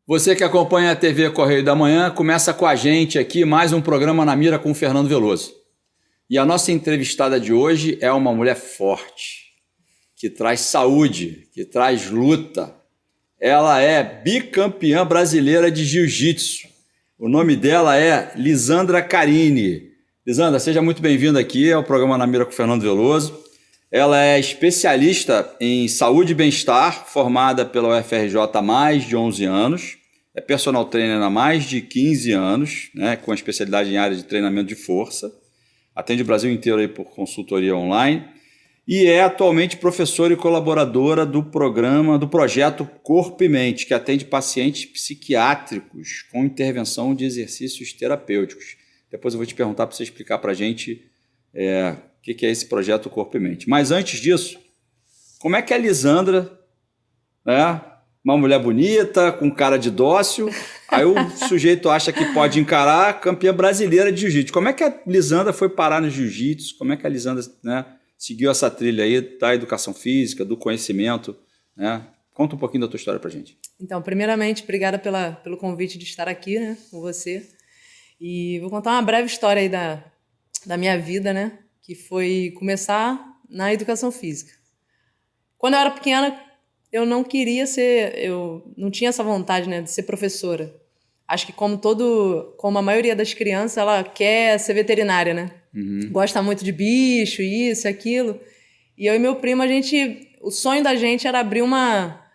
Você que acompanha a TV Correio da Manhã, começa com a gente aqui mais um programa Na Mira com o Fernando Veloso. E a nossa entrevistada de hoje é uma mulher forte, que traz saúde, que traz luta. Ela é bicampeã brasileira de jiu-jitsu. O nome dela é Lisandra Carini. Lisandra, seja muito bem-vinda aqui ao programa Na Mira com o Fernando Veloso. Ela é especialista em saúde e bem-estar, formada pela UFRJ há mais de 11 anos. É personal trainer há mais de 15 anos, né, com especialidade em área de treinamento de força. Atende o Brasil inteiro aí por consultoria online. E é atualmente professora e colaboradora do projeto Corpo e Mente, que atende pacientes psiquiátricos com intervenção de exercícios terapêuticos. Depois eu vou te perguntar para você explicar para a gente o que é esse projeto Corpo e Mente. Mas antes disso, como é que a Lisandra, né, uma mulher bonita, com cara de dócil, aí o sujeito acha que pode encarar a campeã brasileira de jiu-jitsu. Como é que a Lisandra foi parar no jiu-jitsu? Como é que a Lisandra, né, seguiu essa trilha aí da educação física, do conhecimento, né? Conta um pouquinho da tua história pra gente. Então, primeiramente, obrigada pelo convite de estar aqui, né, com você. E vou contar uma breve história aí da minha vida, né, que foi começar na educação física. Quando eu era pequena, eu não tinha essa vontade, né, de ser professora. Acho que como a maioria das crianças, ela quer ser veterinária, né? Uhum. Gosta muito de bicho, isso, aquilo. E eu e meu primo, o sonho da gente era abrir uma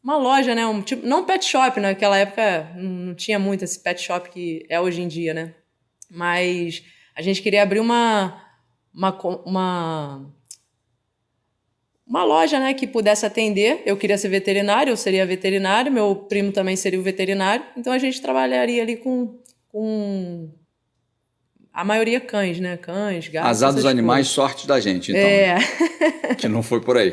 loja, né? Não um pet shop, né? Naquela época não tinha muito esse pet shop que é hoje em dia, né? Mas a gente queria abrir uma loja, né, que pudesse atender. Eu queria ser veterinário, eu seria veterinário, meu primo também seria o veterinário, então a gente trabalharia ali com a maioria cães, né, cães, gatos. Azar dos animais, sorte da gente, então. Né? Que não foi por aí.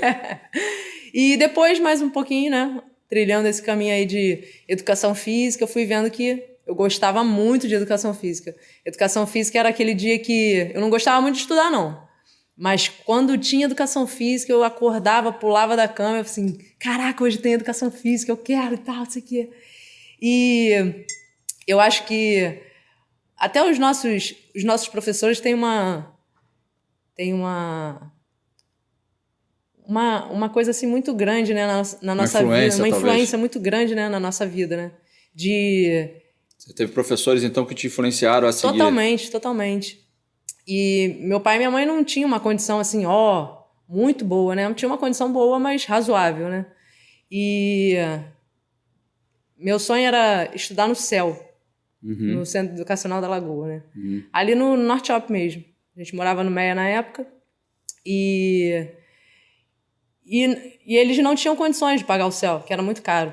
E depois, mais um pouquinho, né, trilhando esse caminho aí de educação física, eu fui vendo que eu gostava muito de educação física. Educação física era aquele dia que eu não gostava muito de estudar, não. Mas quando tinha educação física, eu acordava, pulava da cama, eu assim, caraca, hoje tem educação física, eu quero e tal, não sei o quê. E eu acho que até os nossos professores têm uma coisa assim muito grande, né, na nossa vida, uma influência muito grande, né, na nossa vida, né? Você teve professores então que te influenciaram a seguir? Totalmente. E meu pai e minha mãe não tinham uma condição assim, muito boa, né? Não tinha uma condição boa, mas razoável, né? E meu sonho era estudar no CEL, no Centro Educacional da Lagoa, né? Ali no Norte Shopping mesmo. A gente morava no Meia na época e eles não tinham condições de pagar o CEL, que era muito caro.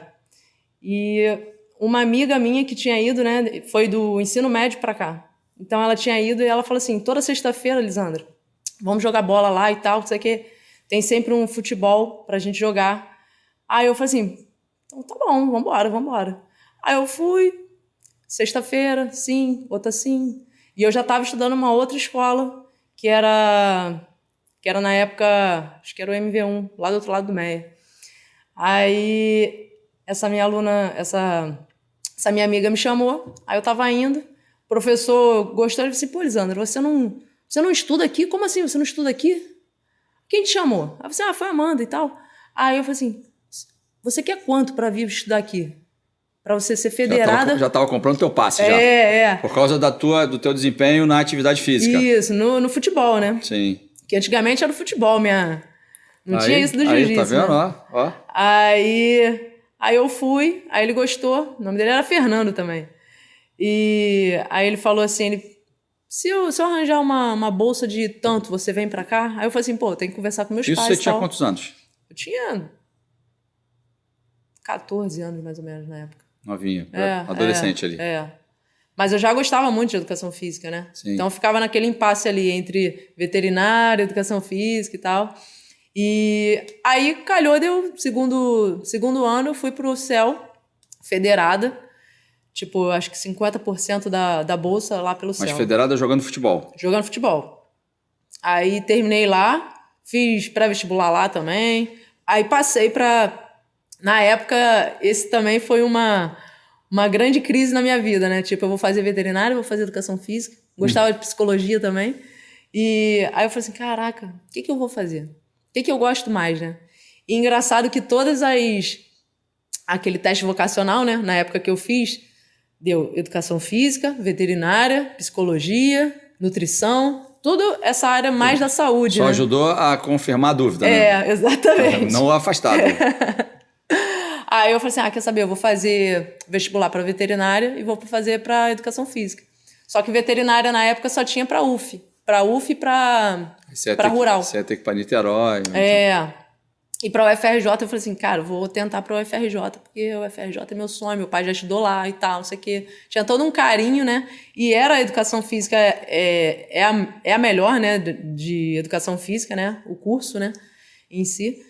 E uma amiga minha que tinha ido, né, foi do ensino médio para cá. Então ela tinha ido e ela falou assim, toda sexta-feira, Lisandra, vamos jogar bola lá e tal, não sei o quê. Tem sempre um futebol pra gente jogar. Aí eu falei assim, então tá bom, vambora. Aí eu fui, sexta-feira, sim, outra sim. E eu já estava estudando uma outra escola, que era na época, acho que era o MV1, lá do outro lado do Meia. Aí essa minha aluna, essa minha amiga me chamou, aí eu tava indo, o professor gostou, ele disse assim, pô, Lisandra, você não estuda aqui? Como assim, você não estuda aqui? Quem te chamou? Aí você, foi a Amanda e tal. Aí eu falei assim, você quer quanto para vir estudar aqui? Para você ser federada... Já estava comprando teu passe, já. Por causa do teu desempenho na atividade física. Isso, no futebol, né? Sim. Que antigamente era o futebol, não tinha isso do jiu-jitsu. Aí, tá vendo? Né? Ó. Aí eu fui, aí ele gostou, o nome dele era Fernando também. E aí ele falou assim, se eu arranjar uma bolsa de tanto, você vem pra cá? Aí eu falei assim, pô, tem que conversar com meus pais. Isso você tinha quantos anos? Eu tinha 14 anos, mais ou menos, na época. Novinha, adolescente ali. Mas eu já gostava muito de educação física, né? Sim. Então eu ficava naquele impasse ali entre veterinária, educação física e tal. E aí calhou, deu segundo ano, eu fui pro CEL, federada. Tipo, acho que 50% da bolsa lá pelo CEL. Mas federada jogando futebol? Jogando futebol. Aí terminei lá, fiz pré-vestibular lá também. Aí passei para Na época, esse também foi uma grande crise na minha vida, né? Tipo, eu vou fazer veterinária, vou fazer educação física, gostava de psicologia também. E aí eu falei assim, caraca, o que eu vou fazer? O que eu gosto mais, né? E engraçado que aquele teste vocacional, né? Na época que eu fiz, deu educação física, veterinária, psicologia, nutrição, tudo essa área mais da saúde, Só né? ajudou a confirmar a dúvida, né? Exatamente. Não afastado. Aí eu falei assim, quer saber, eu vou fazer vestibular para veterinária e vou fazer para educação física. Só que veterinária na época só tinha para UF. Para UF e para rural. Você ia ter que ir para Niterói. E para o UFRJ eu falei assim, cara, vou tentar para o UFRJ, porque o UFRJ é meu sonho, meu pai já estudou lá e tal, não sei o quê. Tinha todo um carinho, né? E a educação física é a melhor, né? De educação física, né? O curso, né? Em si.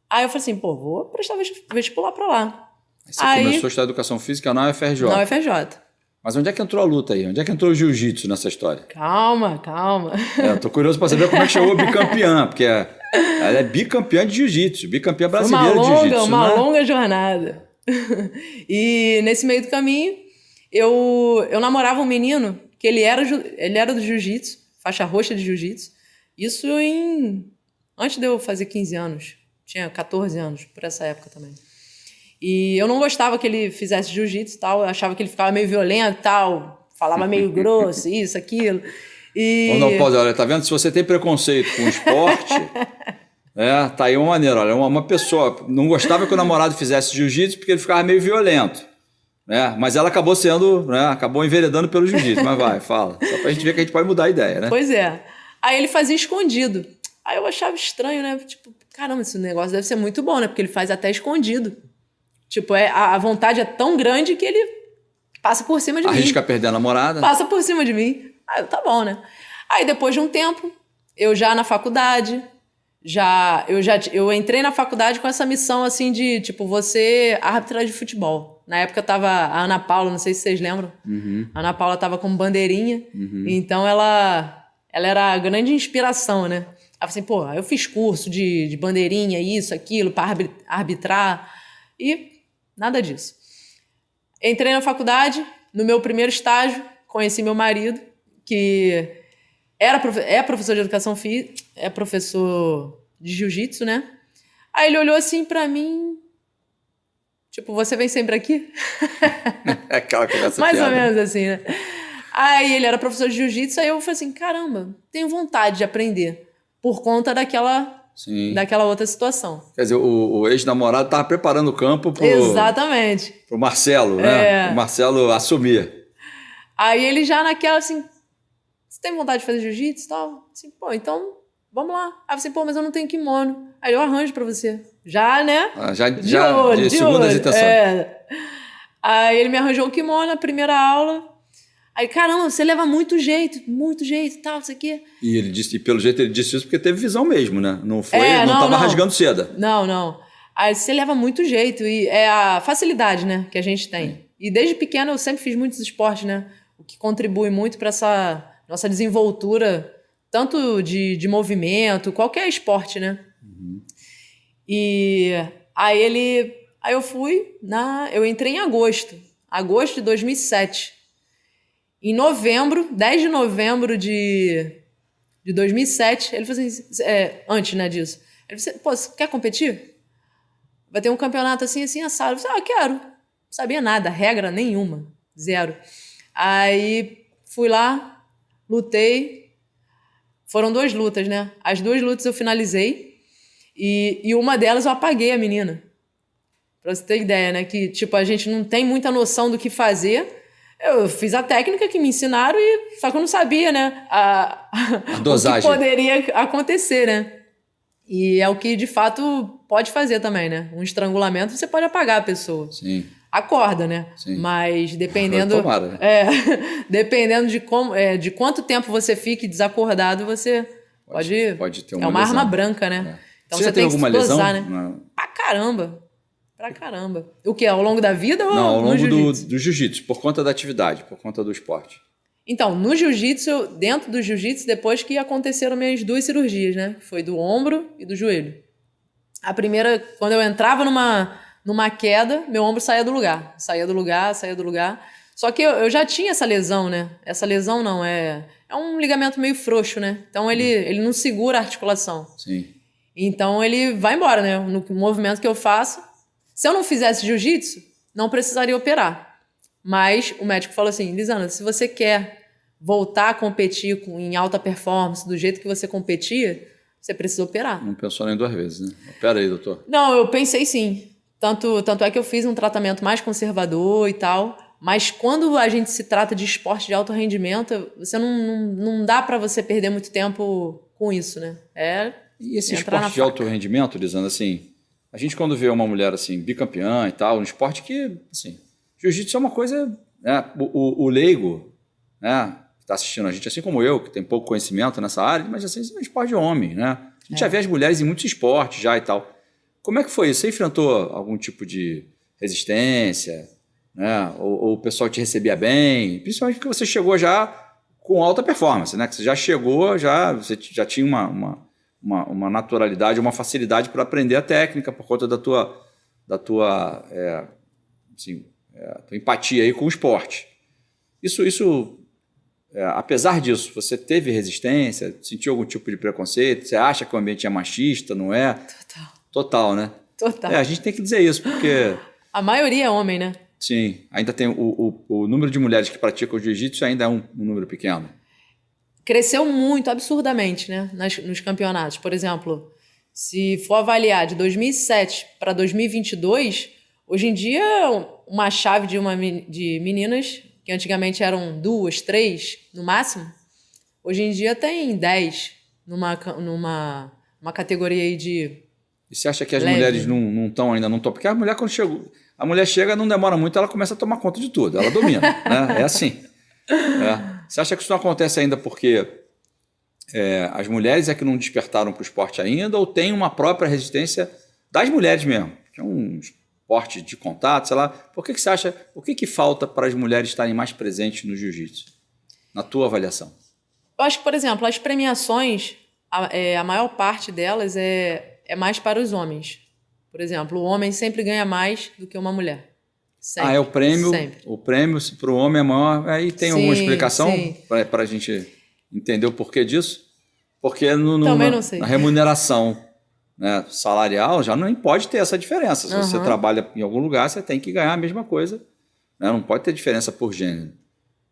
Aí eu falei assim, vou prestar vestibular para lá. Você começou a estudar educação física na UFRJ. Na UFRJ. Mas onde é que entrou a luta aí? Onde é que entrou o jiu-jitsu nessa história? Calma. Eu tô curioso para saber como é que chegou bicampeã, porque ela é bicampeã de jiu-jitsu, bicampeã brasileira de jiu-jitsu. Uma longa jornada. E nesse meio do caminho, eu namorava um menino que ele era do jiu-jitsu, faixa roxa de jiu-jitsu. Isso antes de eu fazer 15 anos. Tinha 14 anos, por essa época também. E eu não gostava que ele fizesse jiu-jitsu e tal. Eu achava que ele ficava meio violento e tal. Falava meio grosso, isso, aquilo. Não pode, olha, tá vendo? Se você tem preconceito com o esporte, tá aí uma maneira. Olha, uma pessoa não gostava que o namorado fizesse jiu-jitsu porque ele ficava meio violento. Né? Mas ela acabou acabou enveredando pelo jiu-jitsu. Mas vai, fala. Só pra gente ver que a gente pode mudar a ideia, né? Pois é. Aí ele fazia escondido. Aí eu achava estranho, né? Tipo, caramba, esse negócio deve ser muito bom, né? Porque ele faz até escondido. Tipo, a vontade é tão grande que ele passa por cima de mim. Arrisca perder a namorada. Passa por cima de mim. Aí tá bom, né? Aí depois de um tempo, eu já na faculdade, eu entrei na faculdade com essa missão assim de, tipo, você árbitra de futebol. Na época tava a Ana Paula, não sei se vocês lembram. Uhum. A Ana Paula tava como bandeirinha. Uhum. Então ela era a grande inspiração, né? Aí assim, eu fiz curso de bandeirinha, isso, aquilo, para arbitrar. E nada disso. Entrei na faculdade, no meu primeiro estágio, conheci meu marido, que é professor de educação física, é professor de jiu-jitsu, né? Aí ele olhou assim pra mim, tipo, você vem sempre aqui? É aquela conversa mais ou menos assim, né? Aí ele era professor de jiu-jitsu, aí eu falei assim, caramba, tenho vontade de aprender. Por conta daquela outra situação. Quer dizer, o ex-namorado estava preparando o campo Exatamente. Pro Marcelo, né? O Marcelo assumir. Aí ele já naquela assim, você tem vontade de fazer jiu-jitsu e tal? Assim, então vamos lá. Aí você, mas eu não tenho kimono. Aí eu arranjo pra você. Já, né? De segundas intenções. Aí ele me arranjou o kimono na primeira aula. Aí, caramba, você leva muito jeito e tal, isso aqui. E pelo jeito ele disse isso porque teve visão mesmo, né? Não tava rasgando seda. Não. Aí você leva muito jeito e é a facilidade, né, que a gente tem. E desde pequeno eu sempre fiz muitos esportes, né? O que contribui muito para essa nossa desenvoltura, tanto de movimento, qualquer esporte, né? Uhum. E aí eu entrei em agosto de 2007. Em novembro, 10 de novembro de 2007, ele falou assim, antes, né, disso. Ele falou assim, você quer competir? Vai ter um campeonato assim, assado. Eu falei, quero. Não sabia nada, regra nenhuma, 0. Aí fui lá, lutei. Foram 2 lutas, né? As 2 lutas eu finalizei e uma delas eu apaguei a menina. Pra você ter ideia, né? Que, tipo, a gente não tem muita noção do que fazer. Eu fiz a técnica que me ensinaram só que eu não sabia, né? A dosagem. O que poderia acontecer, né? E é o que, de fato, pode fazer também, né? Um estrangulamento, você pode apagar a pessoa. Sim. Acorda, né? Sim. Mas dependendo... Tomara, né? Dependendo de quanto tempo você fique desacordado, você pode ter uma lesão. É uma arma branca, né? Então você tem alguma lesão? Né? Não. Pra caramba. O quê? Ao longo da vida ou ao longo do jiu-jitsu, por conta da atividade, por conta do esporte? Então, no jiu-jitsu, dentro do jiu-jitsu, depois que aconteceram minhas 2 cirurgias, né? Foi do ombro e do joelho. A primeira, quando eu entrava numa queda, meu ombro saía do lugar. Só que eu já tinha essa lesão, né? Essa lesão não, é um ligamento meio frouxo, né? Então ele não segura a articulação. Sim. Então ele vai embora, né? No movimento que eu faço. Se eu não fizesse jiu-jitsu, não precisaria operar. Mas o médico falou assim, Lisandra, se você quer voltar a competir em alta performance, do jeito que você competia, você precisa operar. Não pensou nem 2 vezes, né? Opera aí, doutor. Não, eu pensei sim. Tanto é que eu fiz um tratamento mais conservador e tal, mas quando a gente se trata de esporte de alto rendimento, você não dá para você perder muito tempo com isso, né? E esse esporte de alto rendimento, Lisandra, assim, a gente quando vê uma mulher assim, bicampeã e tal, um esporte que, assim, jiu-jitsu é uma coisa, né? O leigo, né? Que está assistindo a gente, assim como eu, que tem pouco conhecimento nessa área, mas assim, é um esporte de homem, né? A gente já vê as mulheres em muitos esportes já e tal. Como é que foi isso? Você enfrentou algum tipo de resistência, né? Ou o pessoal te recebia bem? Principalmente porque você chegou já com alta performance, né? Que você já chegou, você já tinha uma naturalidade, uma facilidade para aprender a técnica por conta da tua tua empatia aí com o esporte. Apesar disso, você teve resistência? Sentiu algum tipo de preconceito? Você acha que o ambiente é machista, não é? Total, né? Total. A gente tem que dizer isso, porque... A maioria é homem, né? Sim, ainda tem o número de mulheres que praticam jiu-jitsu ainda é um número pequeno. Cresceu muito, absurdamente, né? nos campeonatos. Por exemplo, se for avaliar de 2007 para 2022, hoje em dia, uma chave de meninas, que antigamente eram 2, 3 no máximo, hoje em dia tem 10 numa categoria aí de... E você acha que as mulheres não estão ainda, não estão? Porque a mulher, quando a mulher chega, não demora muito, ela começa a tomar conta de tudo, ela domina, né? É assim. Você acha que isso não acontece ainda porque as mulheres é que não despertaram para o esporte ainda, ou tem uma própria resistência das mulheres mesmo? Que é um esporte de contato, sei lá. Por que você acha, o que falta para as mulheres estarem mais presentes no jiu-jitsu? Na tua avaliação? Eu acho que, por exemplo, as premiações, a maior parte delas é mais para os homens. Por exemplo, o homem sempre ganha mais do que uma mulher. Sempre, é o prêmio. Sempre. O prêmio para o homem é maior. Aí tem alguma explicação para a gente entender o porquê disso? Porque Também não sei. Na remuneração, né, salarial já não pode ter essa diferença. Se você trabalha em algum lugar, você tem que ganhar a mesma coisa. Né? Não pode ter diferença por gênero.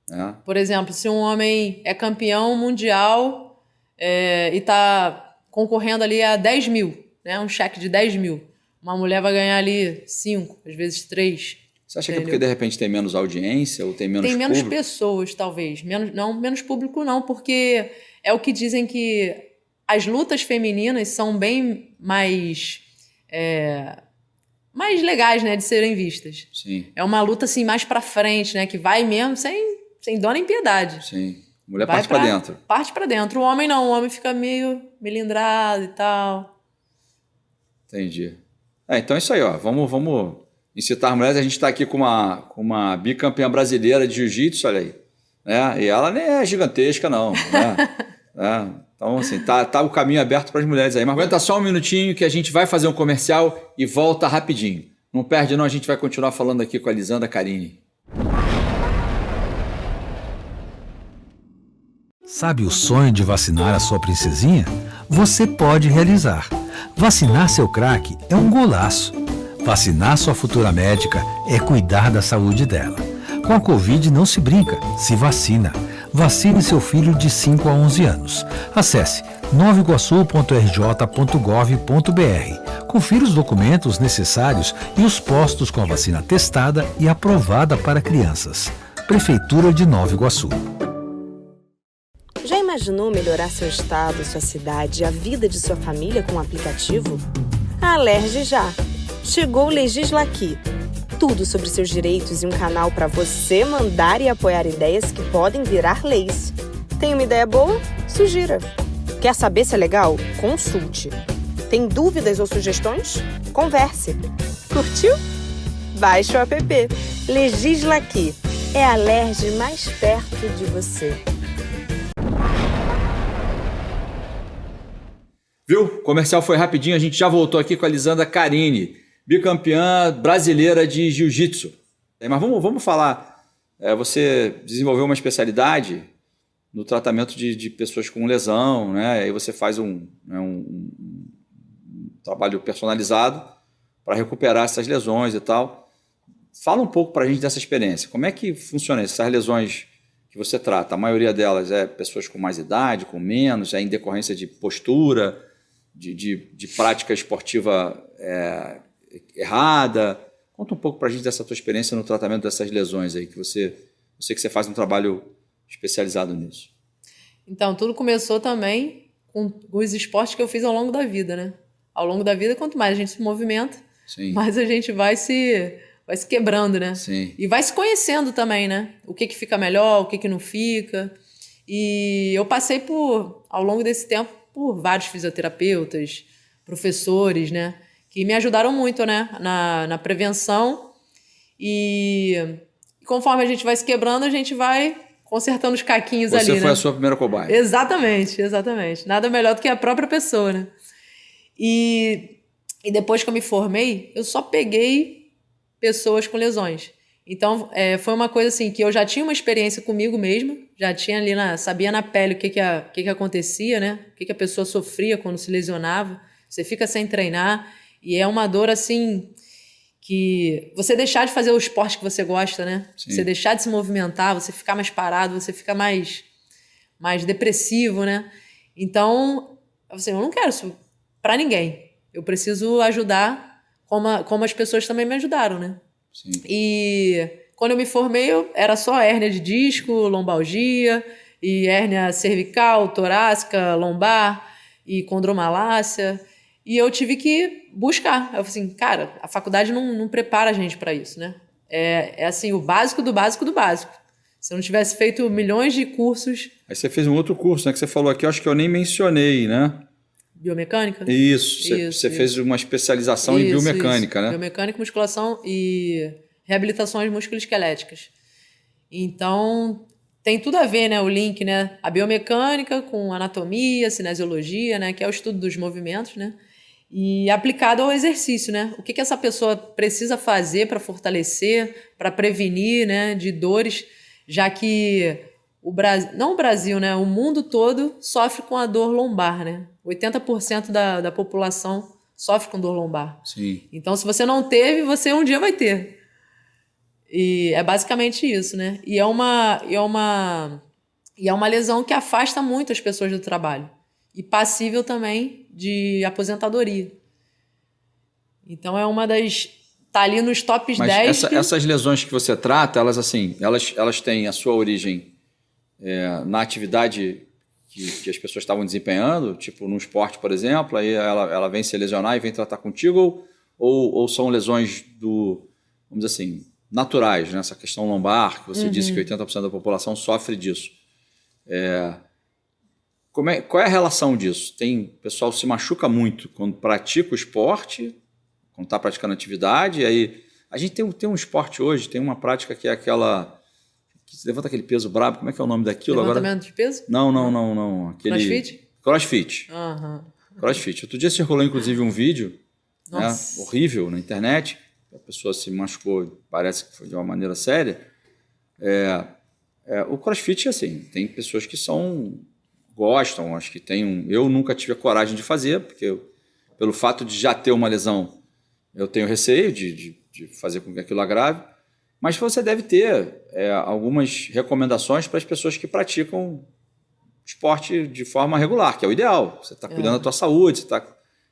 Né? Por exemplo, se um homem é campeão mundial e está concorrendo ali a 10 mil, né, um cheque de 10 mil, uma mulher vai ganhar ali 5, às vezes 3. Você acha que é porque de repente tem menos audiência ou tem menos público? Tem menos pessoas, talvez. Menos público não, porque é o que dizem que as lutas femininas são bem mais legais, né, de serem vistas. Sim. É uma luta assim mais pra frente, né, que vai mesmo sem dó nem piedade. Sim. A mulher parte pra dentro. Parte pra dentro. O homem não, o homem fica meio melindrado e tal. Entendi. Então é isso aí, ó. Vamos incitar as mulheres. A gente está aqui com uma bicampeã brasileira de jiu-jitsu, olha aí. Né? E ela nem é gigantesca, não. Né? Então, assim, tá o caminho aberto para as mulheres aí. Mas aguenta só um minutinho que a gente vai fazer um comercial e volta rapidinho. Não perde não, a gente vai continuar falando aqui com a Lisandra Carini. Sabe o sonho de vacinar a sua princesinha? Você pode realizar. Vacinar seu craque é um golaço. Vacinar sua futura médica é cuidar da saúde dela. Com a Covid não se brinca, se vacina. Vacine seu filho de 5 a 11 anos. Acesse novaiguaçu.rj.gov.br. Confira os documentos necessários e os postos com a vacina testada e aprovada para crianças. Prefeitura de Nova Iguaçu. Já imaginou melhorar seu estado, sua cidade e a vida de sua família com um aplicativo? Alerge já! Chegou o Legisla Aqui. Tudo sobre seus direitos e um canal para você mandar e apoiar ideias que podem virar leis. Tem uma ideia boa? Sugira. Quer saber se é legal? Consulte. Tem dúvidas ou sugestões? Converse. Curtiu? Baixe o app. Legisla Aqui. É a Alerj mais perto de você. Viu? O comercial foi rapidinho, a gente já voltou aqui com a Lisandra Carini. bicampeã brasileira de jiu-jitsu. Mas vamos falar, você desenvolveu uma especialidade no tratamento de pessoas com lesão, né? Aí você faz um trabalho personalizado para recuperar essas lesões e tal. Fala um pouco para a gente dessa experiência. Como é que funciona isso? Essas lesões que você trata, a maioria delas é pessoas com mais idade, com menos, é em decorrência de postura, de prática esportiva errada. Conta um pouco para a gente dessa tua experiência no tratamento dessas lesões aí, que você faz um trabalho especializado nisso. Então, tudo começou também com os esportes que eu fiz ao longo da vida, né? Ao longo da vida, quanto mais a gente se movimenta, Sim. mais a gente vai se quebrando, né? Sim. E vai se conhecendo também, né? O que fica melhor, o que não fica. E eu passei ao longo desse tempo, por vários fisioterapeutas, professores, né? Que me ajudaram muito, né? Na prevenção. E conforme a gente vai se quebrando, a gente vai consertando os caquinhos ali, né? Você foi a sua primeira cobaia. Exatamente. Nada melhor do que a própria pessoa, né? E depois que eu me formei, eu só peguei pessoas com lesões. Então, foi uma coisa assim, que eu já tinha uma experiência comigo mesma, já tinha ali, sabia na pele o que acontecia, né? O que a pessoa sofria quando se lesionava. Você fica sem treinar e é uma dor assim, que você deixar de fazer o esporte que você gosta, né? Sim. Você deixar de se movimentar, você ficar mais parado, você fica mais depressivo, né? Então, assim, eu não quero isso para ninguém. Eu preciso ajudar como as pessoas também me ajudaram, né? Sim. E quando eu me formei, era só hérnia de disco, lombalgia, e hérnia cervical, torácica, lombar e condromalácia. E eu tive que buscar. Eu falei assim, cara, a faculdade não prepara a gente para isso, né? É assim, o básico do básico do básico. Se eu não tivesse feito milhões de cursos... Aí você fez um outro curso, né? Que você falou aqui, eu acho que eu nem mencionei, né? Biomecânica? Isso. Você fez uma especialização em biomecânica, né? Biomecânica, musculação e reabilitações musculoesqueléticas. Então, tem tudo a ver, né? O link, né? A biomecânica com anatomia, cinesiologia, né? Que é o estudo dos movimentos, né? E aplicado ao exercício, né? O que essa pessoa precisa fazer para fortalecer, para prevenir, né? De dores, já que não o Brasil, né? O mundo todo sofre com a dor lombar, né? 80% da população sofre com dor lombar. Sim. Então, se você não teve, você um dia vai ter. E é basicamente isso, né? E é uma lesão que afasta muito as pessoas do trabalho. E passível também de aposentadoria. Então, é uma das... Tá ali nos tops 10. Mas essas lesões que você trata, elas têm a sua origem na atividade que as pessoas estavam desempenhando, tipo no esporte, por exemplo, aí ela vem se lesionar e vem tratar contigo, ou são lesões vamos dizer assim, naturais, né? Essa questão lombar, que você disse que 80% da população sofre disso. Qual é a relação disso? O pessoal se machuca muito quando pratica o esporte, quando está praticando atividade, e aí a gente tem um esporte hoje, tem uma prática que é aquela... que se levanta aquele peso brabo, como é que é o nome daquilo agora? Levantamento de peso? Não. Aquele... CrossFit? CrossFit. Outro dia circulou, inclusive, um vídeo, né, Nossa. horrível na internet, a pessoa se machucou, parece que foi de uma maneira séria. O CrossFit, assim, tem pessoas que gostam, acho que tem eu nunca tive a coragem de fazer, porque pelo fato de já ter uma lesão, eu tenho receio de fazer com que aquilo agrave. Mas você deve ter algumas recomendações para as pessoas que praticam esporte de forma regular, que é o ideal. Você está cuidando da tua saúde,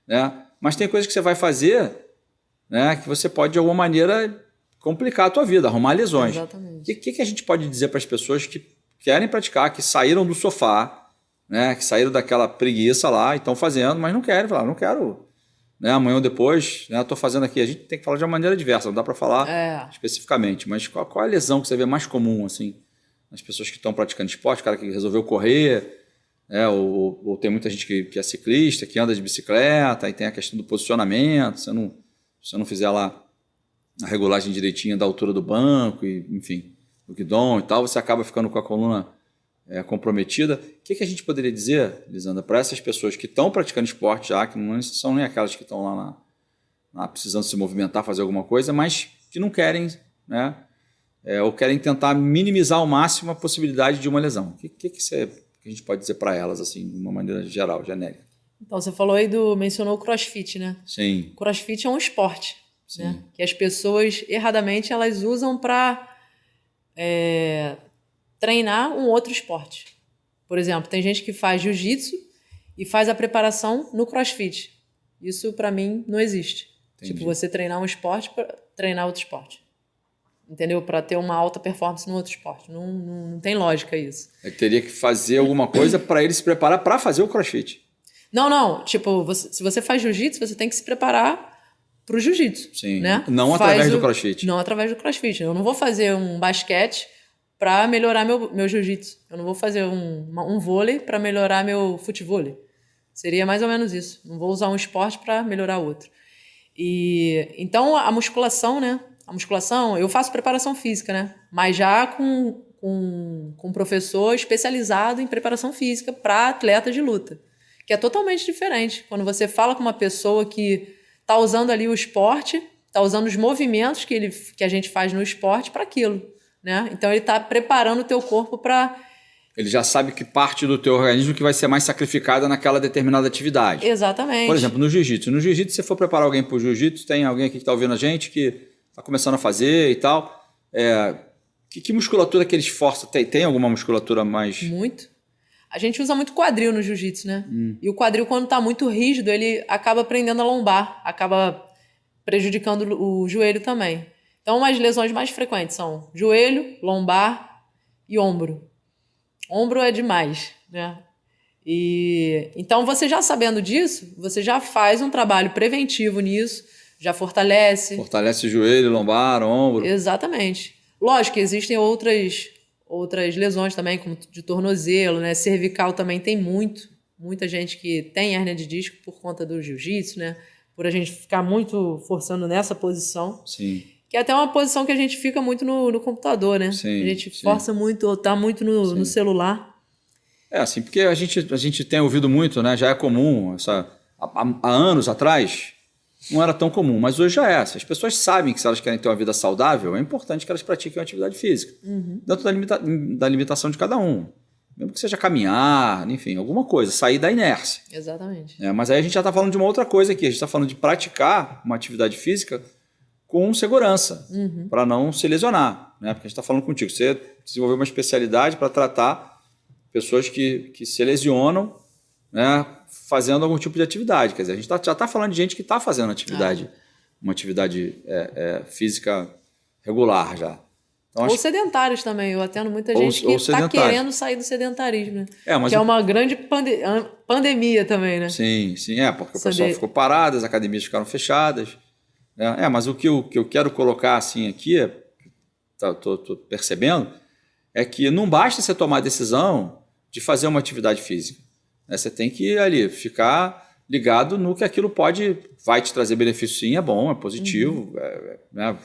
né? Mas tem coisas que você vai fazer, né, que você pode, de alguma maneira, complicar a tua vida, arrumar lesões. Exatamente. O que a gente pode dizer para as pessoas que querem praticar, que saíram do sofá, né, que saíram daquela preguiça lá e estão fazendo, mas não querem, falar, não quero... Né, amanhã ou depois, né, estou fazendo aqui. A gente tem que falar de uma maneira diversa, não dá para falar especificamente. Mas qual é a lesão que você vê mais comum assim, nas pessoas que estão praticando esporte? O cara que resolveu correr, né, ou tem muita gente que é ciclista, que anda de bicicleta, aí tem a questão do posicionamento. Se você não fizer lá a regulagem direitinha da altura do banco, e, enfim, do guidão e tal, você acaba ficando com a coluna comprometida. O que a gente poderia dizer, Lisandra, para essas pessoas que estão praticando esporte já, que não são nem aquelas que estão lá precisando se movimentar, fazer alguma coisa, mas que não querem, né? Ou querem tentar minimizar ao máximo a possibilidade de uma lesão. O que a gente pode dizer para elas, assim, de uma maneira geral, genérica? Então, você falou aí mencionou o CrossFit, né? Sim. O CrossFit é um esporte, Sim. né? Que as pessoas, erradamente, elas usam para treinar um outro esporte. Por exemplo, tem gente que faz jiu-jitsu e faz a preparação no CrossFit. Isso, para mim, não existe. Entendi. Tipo, você treinar um esporte para treinar outro esporte. Entendeu? Para ter uma alta performance no outro esporte. Não tem lógica isso. Teria que fazer alguma coisa para ele se preparar para fazer o CrossFit. Não. Tipo, se você faz jiu-jitsu, você tem que se preparar pro jiu-jitsu. Sim. Né? Não através do CrossFit. Não através do CrossFit. Eu não vou fazer um basquete para melhorar meu jiu-jitsu. Eu não vou fazer um vôlei para melhorar meu futevôlei. Seria mais ou menos isso. Não vou usar um esporte para melhorar outro. Então, a musculação, né? A musculação, eu faço preparação física, né? Mas já com um professor especializado em preparação física para atleta de luta. Que é totalmente diferente. Quando você fala com uma pessoa que está usando ali o esporte, está usando os movimentos que a gente faz no esporte para aquilo, né? Então, ele está preparando o teu corpo para... Ele já sabe que parte do teu organismo que vai ser mais sacrificada naquela determinada atividade. Exatamente. Por exemplo, no jiu-jitsu. No jiu-jitsu, se você for preparar alguém para o jiu-jitsu, tem alguém aqui que está ouvindo a gente que está começando a fazer e tal. Que musculatura que eles forçam? Tem alguma musculatura mais... Muito. A gente usa muito quadril no jiu-jitsu, né? E o quadril, quando está muito rígido, ele acaba prendendo a lombar, acaba prejudicando o joelho também. Então, as lesões mais frequentes são joelho, lombar e ombro. Ombro é demais, né? Então, você já sabendo disso, você já faz um trabalho preventivo nisso, já fortalece. Fortalece joelho, lombar, ombro. Exatamente. Lógico que existem outras lesões também, como de tornozelo, né? Cervical também tem muita gente que tem hérnia de disco por conta do jiu-jitsu, né? Por a gente ficar muito forçando nessa posição. Sim. Que é até uma posição que a gente fica muito no computador, né? Sim, a gente força muito, ou tá muito no celular. Assim, porque a gente tem ouvido muito, né? Já é comum, há anos atrás não era tão comum, mas hoje já é. Se as pessoas sabem que se elas querem ter uma vida saudável, é importante que elas pratiquem uma atividade física. Dentro da limitação de cada um. Mesmo que seja caminhar, enfim, alguma coisa, sair da inércia. Exatamente. Mas aí a gente já está falando de uma outra coisa aqui. A gente está falando de praticar uma atividade física com segurança, para não se lesionar. Né? Porque a gente está falando contigo. Você desenvolveu uma especialidade para tratar pessoas que se lesionam, né, fazendo algum tipo de atividade. Quer dizer, a gente já está falando de gente que está fazendo uma atividade física regular já. Então, ou sedentários também. Eu atendo muita gente que está querendo sair do sedentarismo, né? Que é uma grande pandemia também, né? Sim, porque o pessoal ficou parado, as academias ficaram fechadas. Mas o que eu quero colocar assim aqui, tô percebendo, é que não basta você tomar a decisão de fazer uma atividade física. Você tem que ali ficar ligado no que aquilo vai te trazer benefício, sim, é bom, é positivo,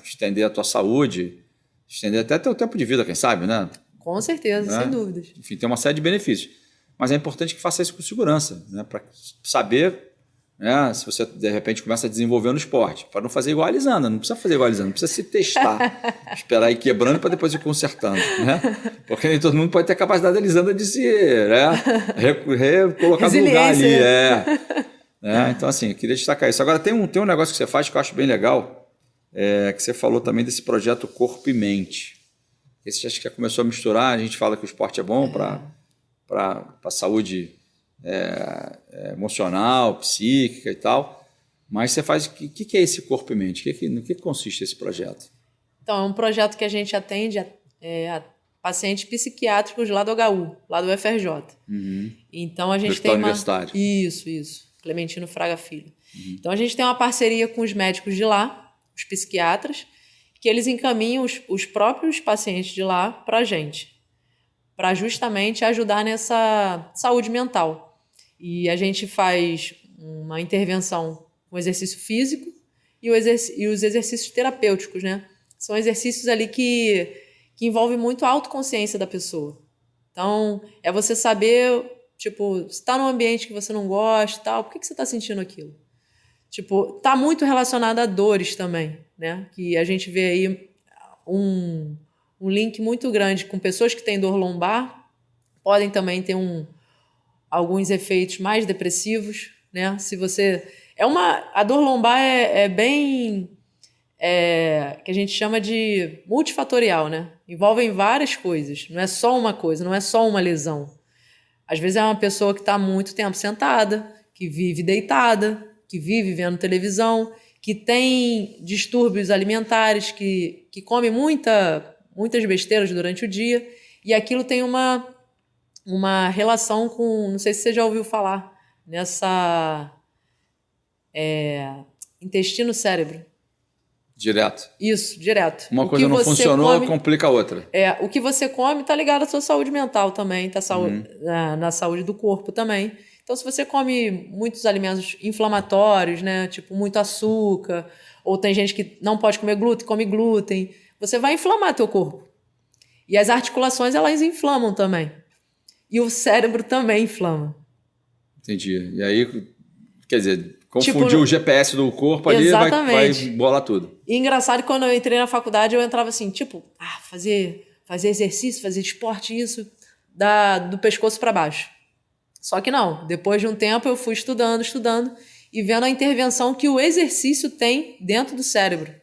estender a tua saúde, estender até teu tempo de vida, quem sabe, né? Com certeza, sem dúvidas. Enfim, tem uma série de benefícios. Mas é importante que faça isso com segurança, né? Para saber, né, se você, de repente, começa a desenvolver no esporte. Para não fazer igual a Lisandra, não precisa fazer igual a Lisandra, não precisa se testar, esperar ir quebrando para depois ir consertando. Né? Porque nem todo mundo pode ter a capacidade da Lisandra de se recolocar no lugar ali. Então, assim, eu queria destacar isso. Agora, tem um negócio que você faz que eu acho bem legal, que você falou também desse projeto Corpo e Mente. Esse acho que já começou a misturar, a gente fala que o esporte é bom para a saúde emocional, psíquica e tal, mas você faz... O que é esse Corpo e Mente? No que consiste esse projeto? Então, é um projeto que a gente atende a pacientes psiquiátricos lá do HU, lá do UFRJ. Então, a gente tem uma... Universitário. Isso. Clementino Fraga Filho. Então, a gente tem uma parceria com os médicos de lá, os psiquiatras, que eles encaminham os próprios pacientes de lá para a gente, para justamente ajudar nessa saúde mental. E a gente faz uma intervenção com exercício físico e os exercícios terapêuticos, né? São exercícios ali que envolvem muito a autoconsciência da pessoa. Então, é você saber, tipo, se está num ambiente que você não gosta e tal, por que você está sentindo aquilo? Tipo, tá muito relacionado a dores também, né? Que a gente vê aí um link muito grande com pessoas que têm dor lombar, podem também ter alguns efeitos mais depressivos, né? Se você... A dor lombar é bem... que a gente chama de multifatorial, né? Envolvem várias coisas, não é só uma coisa, não é só uma lesão. Às vezes é uma pessoa que está muito tempo sentada, que vive deitada, que vive vendo televisão, que tem distúrbios alimentares, que come muitas besteiras durante o dia, e aquilo tem uma relação com, não sei se você já ouviu falar, nessa intestino-cérebro. Direto. Isso, direto. Uma coisa não funcionou, complica a outra. O que você come está ligado à sua saúde mental também, tá na saúde do corpo também. Então, se você come muitos alimentos inflamatórios, né, tipo muito açúcar, ou tem gente que não pode comer glúten, come glúten, você vai inflamar teu corpo. E as articulações, elas inflamam também. E o cérebro também inflama. Entendi. E aí, quer dizer, confundir o GPS do corpo ali vai bolar tudo. E engraçado, quando eu entrei na faculdade, eu entrava assim, tipo, fazer exercício, fazer esporte, isso, do pescoço para baixo. Só que não, depois de um tempo eu fui estudando e vendo a intervenção que o exercício tem dentro do cérebro.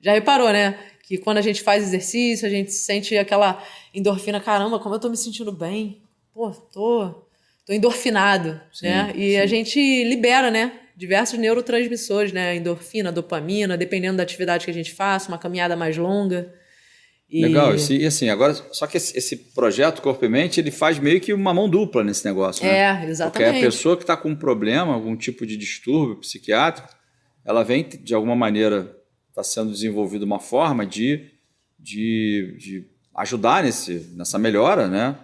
Já reparou, né? Que quando a gente faz exercício, a gente sente aquela endorfina, caramba, como eu tô me sentindo bem. Pô, tô endorfinado, né? E a gente libera, né? Diversos neurotransmissores, né? Endorfina, dopamina, dependendo da atividade que a gente faça, uma caminhada mais longa. Legal, e assim, agora, só que esse projeto Corpo e Mente, ele faz meio que uma mão dupla nesse negócio, né? Exatamente. Porque a pessoa que está com um problema, algum tipo de distúrbio psiquiátrico, ela vem, de alguma maneira, está sendo desenvolvida uma forma de ajudar nessa melhora, né?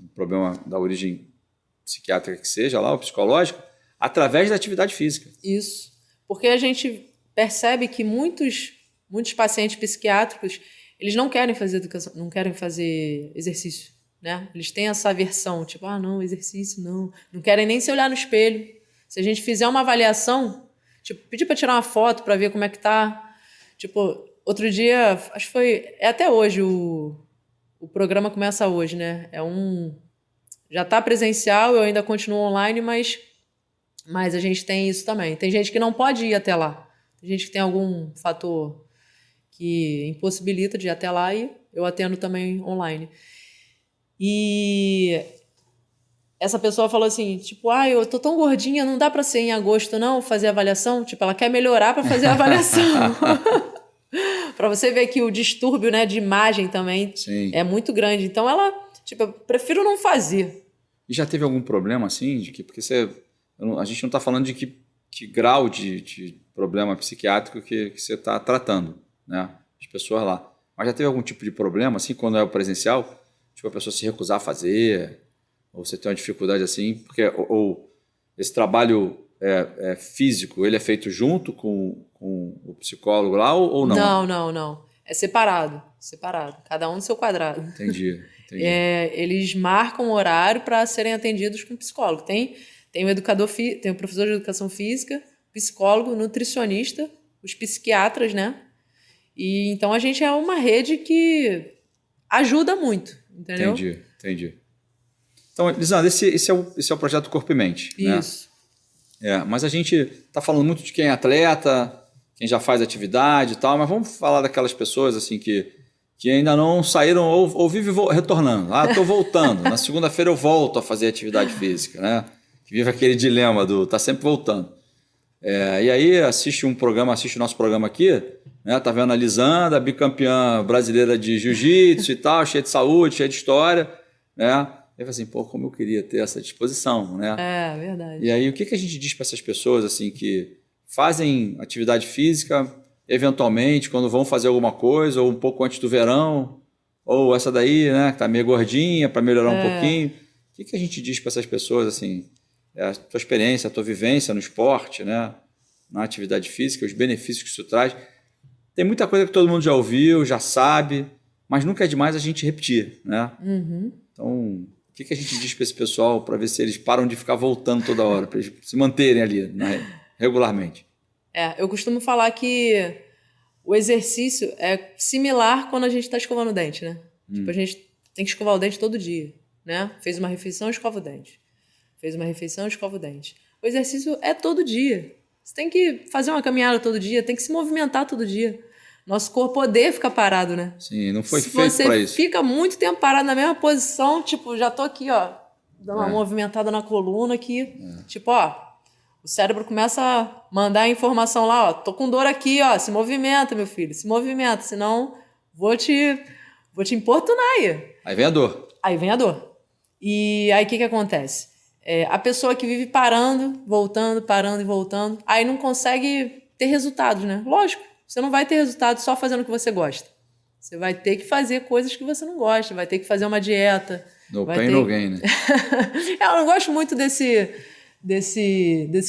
O problema da origem psiquiátrica que seja lá, ou psicológica, através da atividade física. Isso. Porque a gente percebe que muitos pacientes psiquiátricos, eles não querem fazer educação, não querem fazer exercício, né? Eles têm essa aversão, tipo, não, exercício não querem nem se olhar no espelho. Se a gente fizer uma avaliação, tipo, pedir para tirar uma foto para ver como é que tá. Tipo, outro dia, acho que até hoje, o programa começa hoje, né? Já tá presencial, eu ainda continuo online, mas a gente tem isso também. Tem gente que não pode ir até lá. Tem gente que tem algum fator que impossibilita de ir até lá e eu atendo também online. E essa pessoa falou assim, tipo, eu tô tão gordinha, não dá para ser em agosto não, fazer avaliação? Tipo, ela quer melhorar para fazer a avaliação. Para você ver que o distúrbio, né, de imagem também é muito grande. Então ela, tipo, eu prefiro não fazer. E já teve algum problema assim? Porque a gente não está falando de que grau de problema psiquiátrico que você está tratando, né? As pessoas lá. Mas já teve algum tipo de problema, assim, quando é o presencial? Tipo, a pessoa se recusar a fazer? Ou você tem uma dificuldade assim? Porque ou esse trabalho físico, ele é feito junto com o psicólogo lá ou não? Não. É separado. Cada um no seu quadrado. Entendi. Eles marcam o horário para serem atendidos com psicólogo. Tem o educador, tem o professor de educação física, psicólogo, nutricionista, os psiquiatras, né? E então a gente é uma rede que ajuda muito, entendeu? Entendi. Então, Lisandra, esse é o projeto Corpo e Mente. Isso. Né? Mas a gente está falando muito de quem é atleta, quem já faz atividade e tal, mas vamos falar daquelas pessoas assim que ainda não saíram ou vivem retornando. Estou voltando. Na segunda-feira eu volto a fazer atividade física, né? Que vive aquele dilema tá sempre voltando. E aí assiste o nosso programa aqui, né? Tá vendo a Lisandra, bicampeã brasileira de jiu-jitsu e tal, cheia de saúde, cheia de história, né? E fala assim, como eu queria ter essa disposição, né? É, verdade. E aí o que a gente diz para essas pessoas assim que fazem atividade física, eventualmente, quando vão fazer alguma coisa, ou um pouco antes do verão, ou essa daí, né, que tá meio gordinha, para melhorar um pouquinho. O que a gente diz para essas pessoas, assim, a tua experiência, a tua vivência no esporte, né, na atividade física, os benefícios que isso traz? Tem muita coisa que todo mundo já ouviu, já sabe, mas nunca é demais a gente repetir, né? Então, o que a gente diz para esse pessoal para ver se eles param de ficar voltando toda hora, para eles se manterem ali, né? regularmente? Eu costumo falar que o exercício é similar quando a gente está escovando o dente, né? Tipo, a gente tem que escovar o dente todo dia, né? Fez uma refeição, escova o dente. Fez uma refeição, escova o dente. O exercício é todo dia. Você tem que fazer uma caminhada todo dia, tem que se movimentar todo dia. Nosso corpo odeia ficar parado, né? Sim, não foi feito para isso. Se você fica muito tempo parado na mesma posição, tipo, já tô aqui, ó, dando uma movimentada na coluna aqui. Tipo, ó, o cérebro começa a mandar a informação lá, ó, tô com dor aqui, ó, se movimenta, meu filho, se movimenta, senão vou te importunar aí. Aí vem a dor. Aí vem a dor. E aí o que acontece? A pessoa que vive parando, voltando, parando e voltando, aí não consegue ter resultados, né? Lógico, você não vai ter resultado só fazendo o que você gosta. Você vai ter que fazer coisas que você não gosta, vai ter que fazer uma dieta. No pain, no gain, né? Eu não gosto muito desse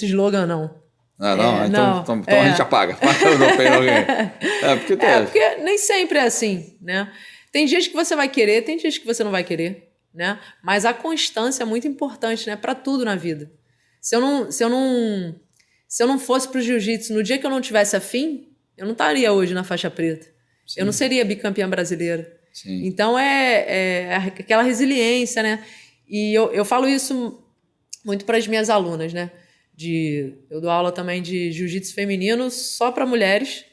slogan, não. Então a gente apaga. No pain, no gain. Porque nem sempre é assim, né? Tem dias que você vai querer, tem dias que você não vai querer, né? Mas a constância é muito importante, né? Para tudo na vida. Se eu não fosse pro jiu-jitsu no dia que eu não tivesse afim, eu não estaria hoje na faixa preta. Sim. Eu não seria bicampeã brasileira. Sim. Então é aquela resiliência, né? E eu falo isso muito para as minhas alunas, né? Eu dou aula também de jiu-jitsu feminino só para mulheres.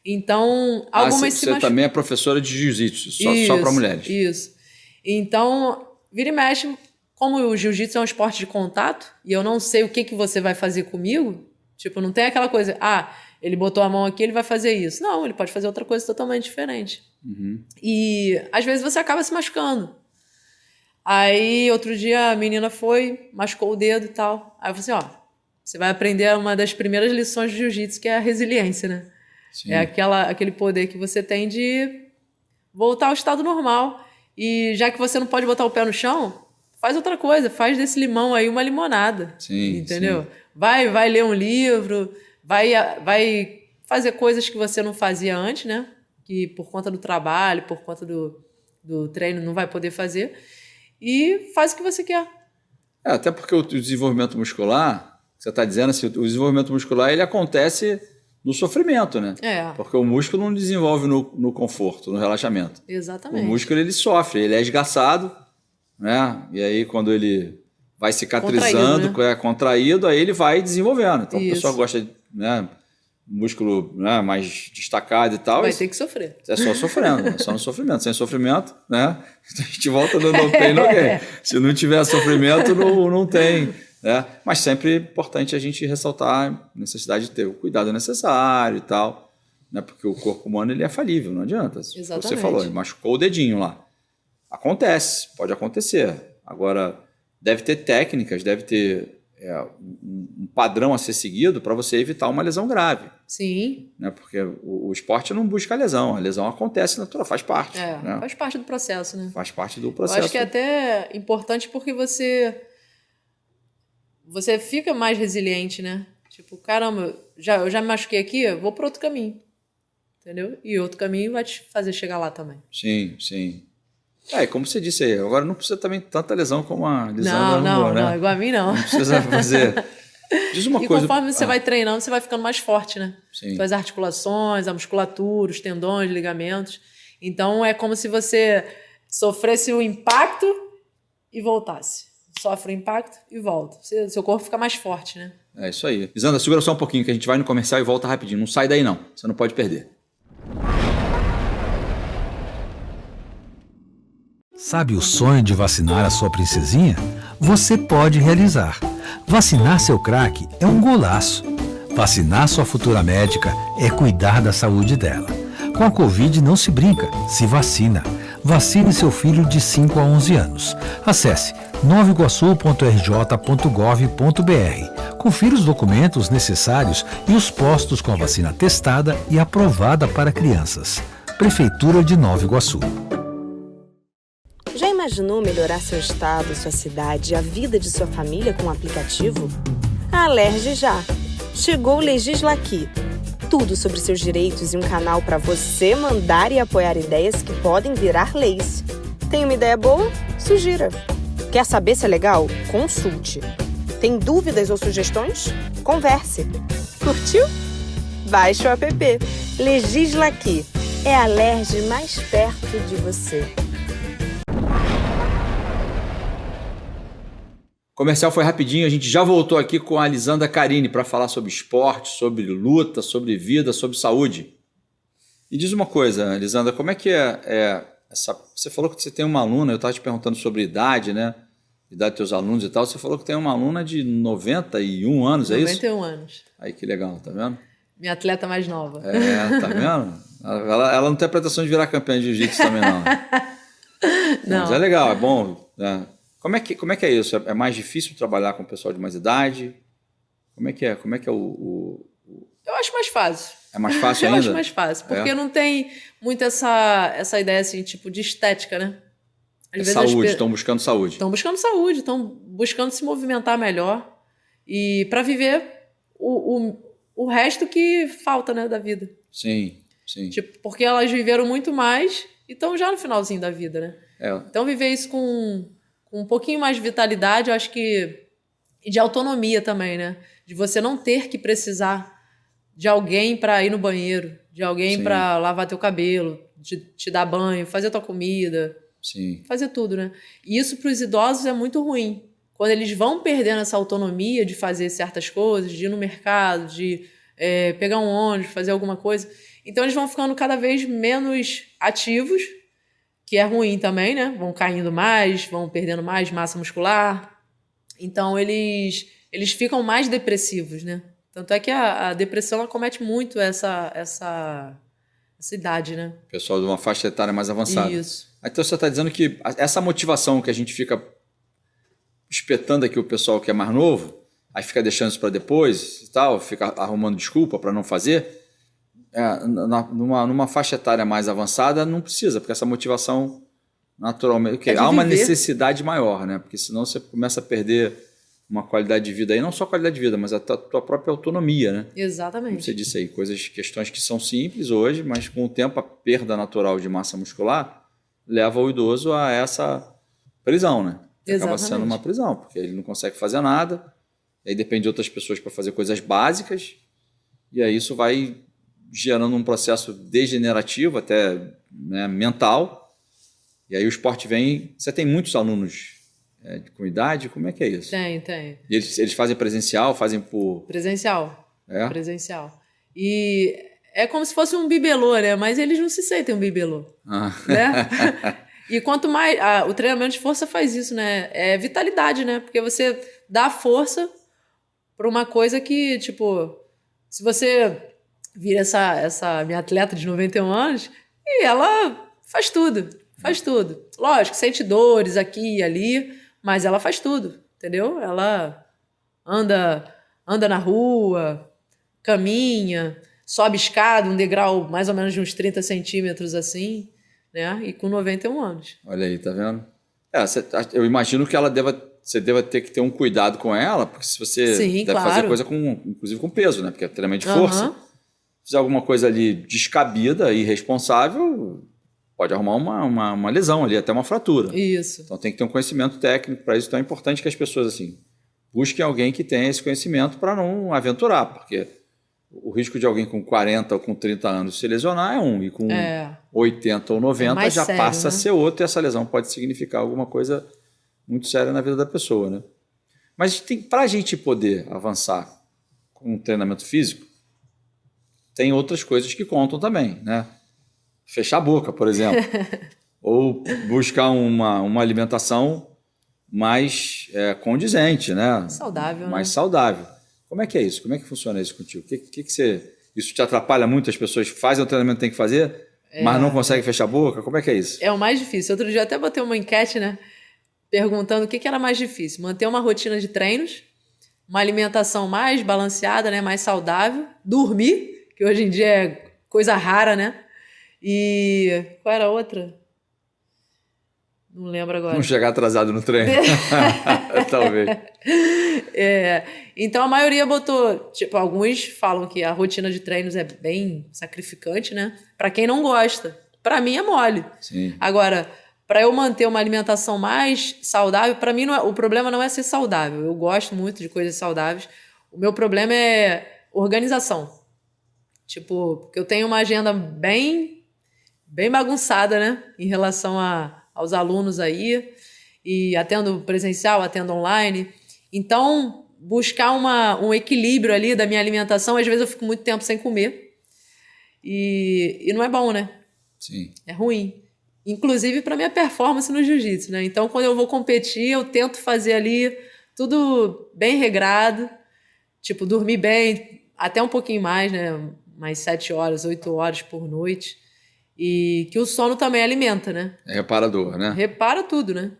Então, algumas você também é professora de jiu-jitsu, só para mulheres. Isso. Então, vira e mexe, como o jiu-jitsu é um esporte de contato, e eu não sei o que você vai fazer comigo, tipo, não tem aquela coisa, ele botou a mão aqui, ele vai fazer isso. Não, ele pode fazer outra coisa totalmente diferente. Uhum. E, às vezes, você acaba se machucando. Aí, outro dia, a menina machucou o dedo e tal. Aí eu falei assim, você vai aprender uma das primeiras lições de jiu-jitsu, que é a resiliência, né? Sim. É aquele poder que você tem de voltar ao estado normal. E já que você não pode botar o pé no chão, faz outra coisa. Faz desse limão aí uma limonada. Sim, entendeu? Sim. Vai ler um livro, vai fazer coisas que você não fazia antes, né? Que por conta do trabalho, por conta do treino não vai poder fazer. E faz o que você quer. Até porque o desenvolvimento muscular, você está dizendo assim, o desenvolvimento muscular ele acontece no sofrimento, né? Porque o músculo não desenvolve no conforto, no relaxamento. Exatamente. O músculo ele sofre, ele é esgaçado, né? E aí quando ele vai cicatrizando, contraído, aí ele vai desenvolvendo. Então a pessoa gosta de músculo mais destacado e tal. Vai ter que sofrer. É só sofrendo, é só no sofrimento. Sem sofrimento, né? A gente volta no no pain, no gain. Se não tiver sofrimento, não tem. Mas sempre é importante a gente ressaltar a necessidade de ter o cuidado necessário e tal, né? Porque o corpo humano ele é falível, não adianta. Exatamente. Você falou, ele machucou o dedinho lá. Acontece, pode acontecer. Agora, deve ter técnicas, deve ter um padrão a ser seguido para você evitar uma lesão grave. Sim. Né? Porque o esporte não busca a lesão acontece natural, faz parte. Né? Faz parte do processo, né? Faz parte do processo. Eu acho que é até importante porque você fica mais resiliente, né? Tipo, caramba, eu já me machuquei aqui, eu vou para outro caminho. Entendeu? E outro caminho vai te fazer chegar lá também. Sim, sim. Como você disse aí, agora não precisa também tanta lesão como a Lisandra não, né? Não, igual a mim não. Não precisa fazer. Diz uma coisa. E conforme você vai treinando, você vai ficando mais forte, né? Sim. Suas articulações, a musculatura, os tendões, ligamentos. Então é como se você sofresse o impacto e voltasse. Sofre o impacto e volta. Seu corpo fica mais forte, né? É isso aí. Lisandra, segura só um pouquinho que a gente vai no comercial e volta rapidinho. Não sai daí não, você não pode perder. Sabe o sonho de vacinar a sua princesinha? Você pode realizar. Vacinar seu craque é um golaço. Vacinar sua futura médica é cuidar da saúde dela. Com a Covid não se brinca, se vacina. Vacine seu filho de 5 a 11 anos. Acesse novaiguaçu.rj.gov.br. Confira os documentos necessários e os postos com a vacina testada e aprovada para crianças. Prefeitura de Nova Iguaçu. Já imaginou melhorar seu estado, sua cidade e a vida de sua família com um aplicativo? A Alerj já! Chegou o Legislaqui. Tudo sobre seus direitos e um canal para você mandar e apoiar ideias que podem virar leis. Tem uma ideia boa? Sugira. Quer saber se é legal? Consulte. Tem dúvidas ou sugestões? Converse. Curtiu? Baixe o app. Legisla Aqui. É a Alerj mais perto de você. Comercial foi rapidinho, a gente já voltou aqui com a Lisandra Carini para falar sobre esporte, sobre luta, sobre vida, sobre saúde. E diz uma coisa, Lisandra, como é que é essa... Você falou que você tem uma aluna, eu estava te perguntando sobre idade, né? Idade dos teus alunos e tal. Você falou que tem uma aluna de 91 anos, é isso? 91 anos. Aí que legal, tá vendo? Minha atleta mais nova. Tá vendo? Ela não tem a pretensão de virar campeã de jiu-jitsu também, não. Não. Mas é legal, é bom. Né? Como é que é isso? É mais difícil trabalhar com o pessoal de mais idade? Como é que é o... Eu acho mais fácil. É mais fácil ainda? Eu acho mais fácil, porque não tem muito essa ideia assim, tipo, de estética, né? Às vezes saúde, estão buscando saúde. Estão buscando saúde, estão buscando se movimentar melhor e para viver o resto que falta, né, da vida. Sim. Tipo, porque elas viveram muito mais e estão já no finalzinho da vida, né? Então viver isso com um pouquinho mais de vitalidade, eu acho que... E de autonomia também, né? De você não ter que precisar de alguém para ir no banheiro, de alguém para lavar teu cabelo, de te dar banho, fazer tua comida... Sim. Fazer tudo, né? E isso para os idosos é muito ruim. Quando eles vão perdendo essa autonomia de fazer certas coisas, de ir no mercado, de pegar um ônibus, fazer alguma coisa. Então eles vão ficando cada vez menos ativos, que é ruim também, né? Vão caindo mais, vão perdendo mais massa muscular. Então eles ficam mais depressivos, né? Tanto é que a depressão ela comete muito essa idade, né? Pessoal de uma faixa etária mais avançada. Isso. Então você está dizendo que essa motivação que a gente fica espetando aqui o pessoal que é mais novo, aí fica deixando isso para depois e tal, fica arrumando desculpa para não fazer, numa faixa etária mais avançada não precisa, porque essa motivação naturalmente... há uma necessidade maior, né? Porque senão você começa a perder uma qualidade de vida aí, não só qualidade de vida, mas a tua própria autonomia, né? Exatamente. Como você disse aí, questões que são simples hoje, mas com o tempo a perda natural de massa muscular leva o idoso a essa prisão, né? Acaba sendo uma prisão, porque ele não consegue fazer nada, aí depende de outras pessoas para fazer coisas básicas, e aí isso vai gerando um processo degenerativo, até né, mental, e aí o esporte vem... Você tem muitos alunos com idade, como é que é isso? Tem. E eles fazem presencial, fazem por... Presencial. Presencial. E é como se fosse um bibelô, né? Mas eles não se sentem um bibelô, né? E quanto mais... o treinamento de força faz isso, né? É vitalidade, né? Porque você dá força para uma coisa que, tipo... Se você vira essa minha atleta de 91 anos, e ela faz tudo. Faz tudo. Lógico, sente dores aqui e ali, mas ela faz tudo, entendeu? Ela anda na rua, caminha, sobe escada, um degrau mais ou menos de uns 30 centímetros assim, né? E com 91 anos. Olha aí, tá vendo? Eu imagino que você deva ter que ter um cuidado com ela, porque se você deve fazer coisa inclusive com peso, né? Porque é treinamento de força. Se fizer alguma coisa ali descabida e irresponsável, pode arrumar uma lesão ali, até uma fratura. Isso. Então tem que ter um conhecimento técnico para isso. Então é importante que as pessoas assim busquem alguém que tenha esse conhecimento para não aventurar, porque o risco de alguém com 40 ou com 30 anos se lesionar é um, e com 80 ou 90 já sério, passa a ser outro, e essa lesão pode significar alguma coisa muito séria na vida da pessoa, né? Mas para a gente poder avançar com o treinamento físico, tem outras coisas que contam também, né? Fechar a boca, por exemplo. Ou buscar uma alimentação mais condizente, né? Saudável, mais saudável. Como é que é isso? Como é que funciona isso contigo? Isso te atrapalha muito? As pessoas fazem o treinamento que tem que fazer, mas não conseguem fechar a boca? Como é que é isso? É o mais difícil. Outro dia eu até botei uma enquete, né? Perguntando o que era mais difícil. Manter uma rotina de treinos, uma alimentação mais balanceada, né? Mais saudável, dormir, que hoje em dia é coisa rara, né? E qual era a outra? Não lembro agora. Não chegar atrasado no treino. Talvez. Então a maioria botou... Tipo, alguns falam que a rotina de treinos é bem sacrificante, né? Pra quem não gosta. Pra mim é mole. Sim. Agora, para eu manter uma alimentação mais saudável, para mim o problema não é ser saudável. Eu gosto muito de coisas saudáveis. O meu problema é organização. Tipo, porque eu tenho uma agenda bem bagunçada, né? Em relação aos alunos aí. E atendo presencial, atendo online. Então, buscar um equilíbrio ali da minha alimentação. Às vezes eu fico muito tempo sem comer. E não é bom, né? Sim. É ruim. Inclusive para minha performance no jiu-jitsu, né? Então, quando eu vou competir, eu tento fazer ali tudo bem regrado. Tipo, dormir bem, até um pouquinho mais, né? Mais 7 horas, 8 horas por noite. E que o sono também alimenta, né? É reparador, né? Repara tudo, né?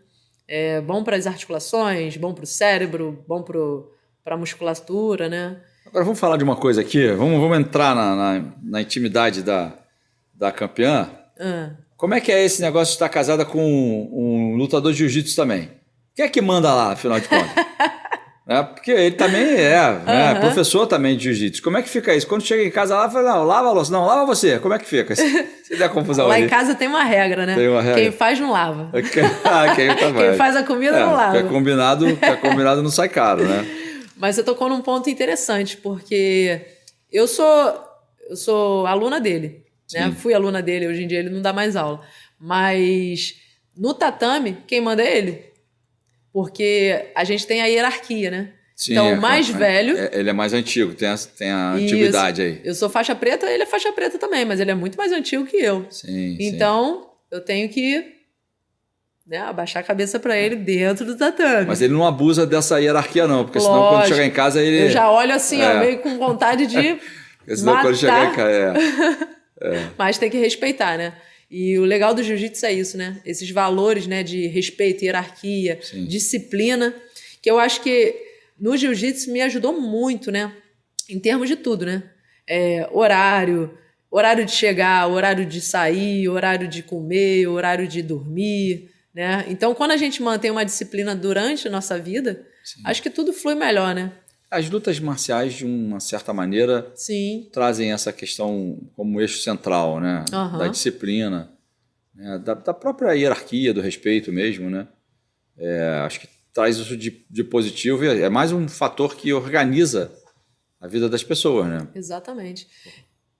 É bom para as articulações, bom para o cérebro, bom para a musculatura, né? Agora vamos falar de uma coisa aqui. Vamos entrar na intimidade da campeã. Como é que é esse negócio de estar casada com um lutador de jiu-jitsu também? Quem é que manda lá, afinal de contas? Porque ele também né, professor também de jiu-jitsu. Como é que fica isso? Quando chega em casa lá, fala, não, lava a louça. Não, lava você. Como é que fica? Se der confusão lá ali. em casa tem uma regra, né? Tem uma regra. Quem faz não lava. Quem faz a comida não lava. Que é combinado não sai caro, né? Mas você tocou num ponto interessante, porque eu sou aluna dele. Né? Fui aluna dele, hoje em dia ele não dá mais aula. Mas no tatame, quem manda é ele. Porque a gente tem a hierarquia, né? Sim, então, o mais velho... Ele é mais antigo, tem a antiguidade aí. Eu sou faixa preta, ele é faixa preta também, mas ele é muito mais antigo que eu. Sim, então, eu tenho que abaixar a cabeça para ele dentro do tatame. Mas ele não abusa dessa hierarquia não, porque senão quando chegar em casa ele... Eu já olho assim, meio com vontade de senão matar. Quando chegar em casa... Mas tem que respeitar, né? E o legal do jiu-jitsu é isso, né? Esses valores, né, de respeito, hierarquia, disciplina, que eu acho que no jiu-jitsu me ajudou muito, né? Em termos de tudo, né? Horário de chegar, horário de sair, horário de comer, horário de dormir, né? Então, quando a gente mantém uma disciplina durante a nossa vida, acho que tudo flui melhor, né? As lutas marciais, de uma certa maneira, trazem essa questão como eixo central, né? Da disciplina, né? Da própria hierarquia, do respeito mesmo, né? Acho que traz isso de positivo e é mais um fator que organiza a vida das pessoas, né? Exatamente.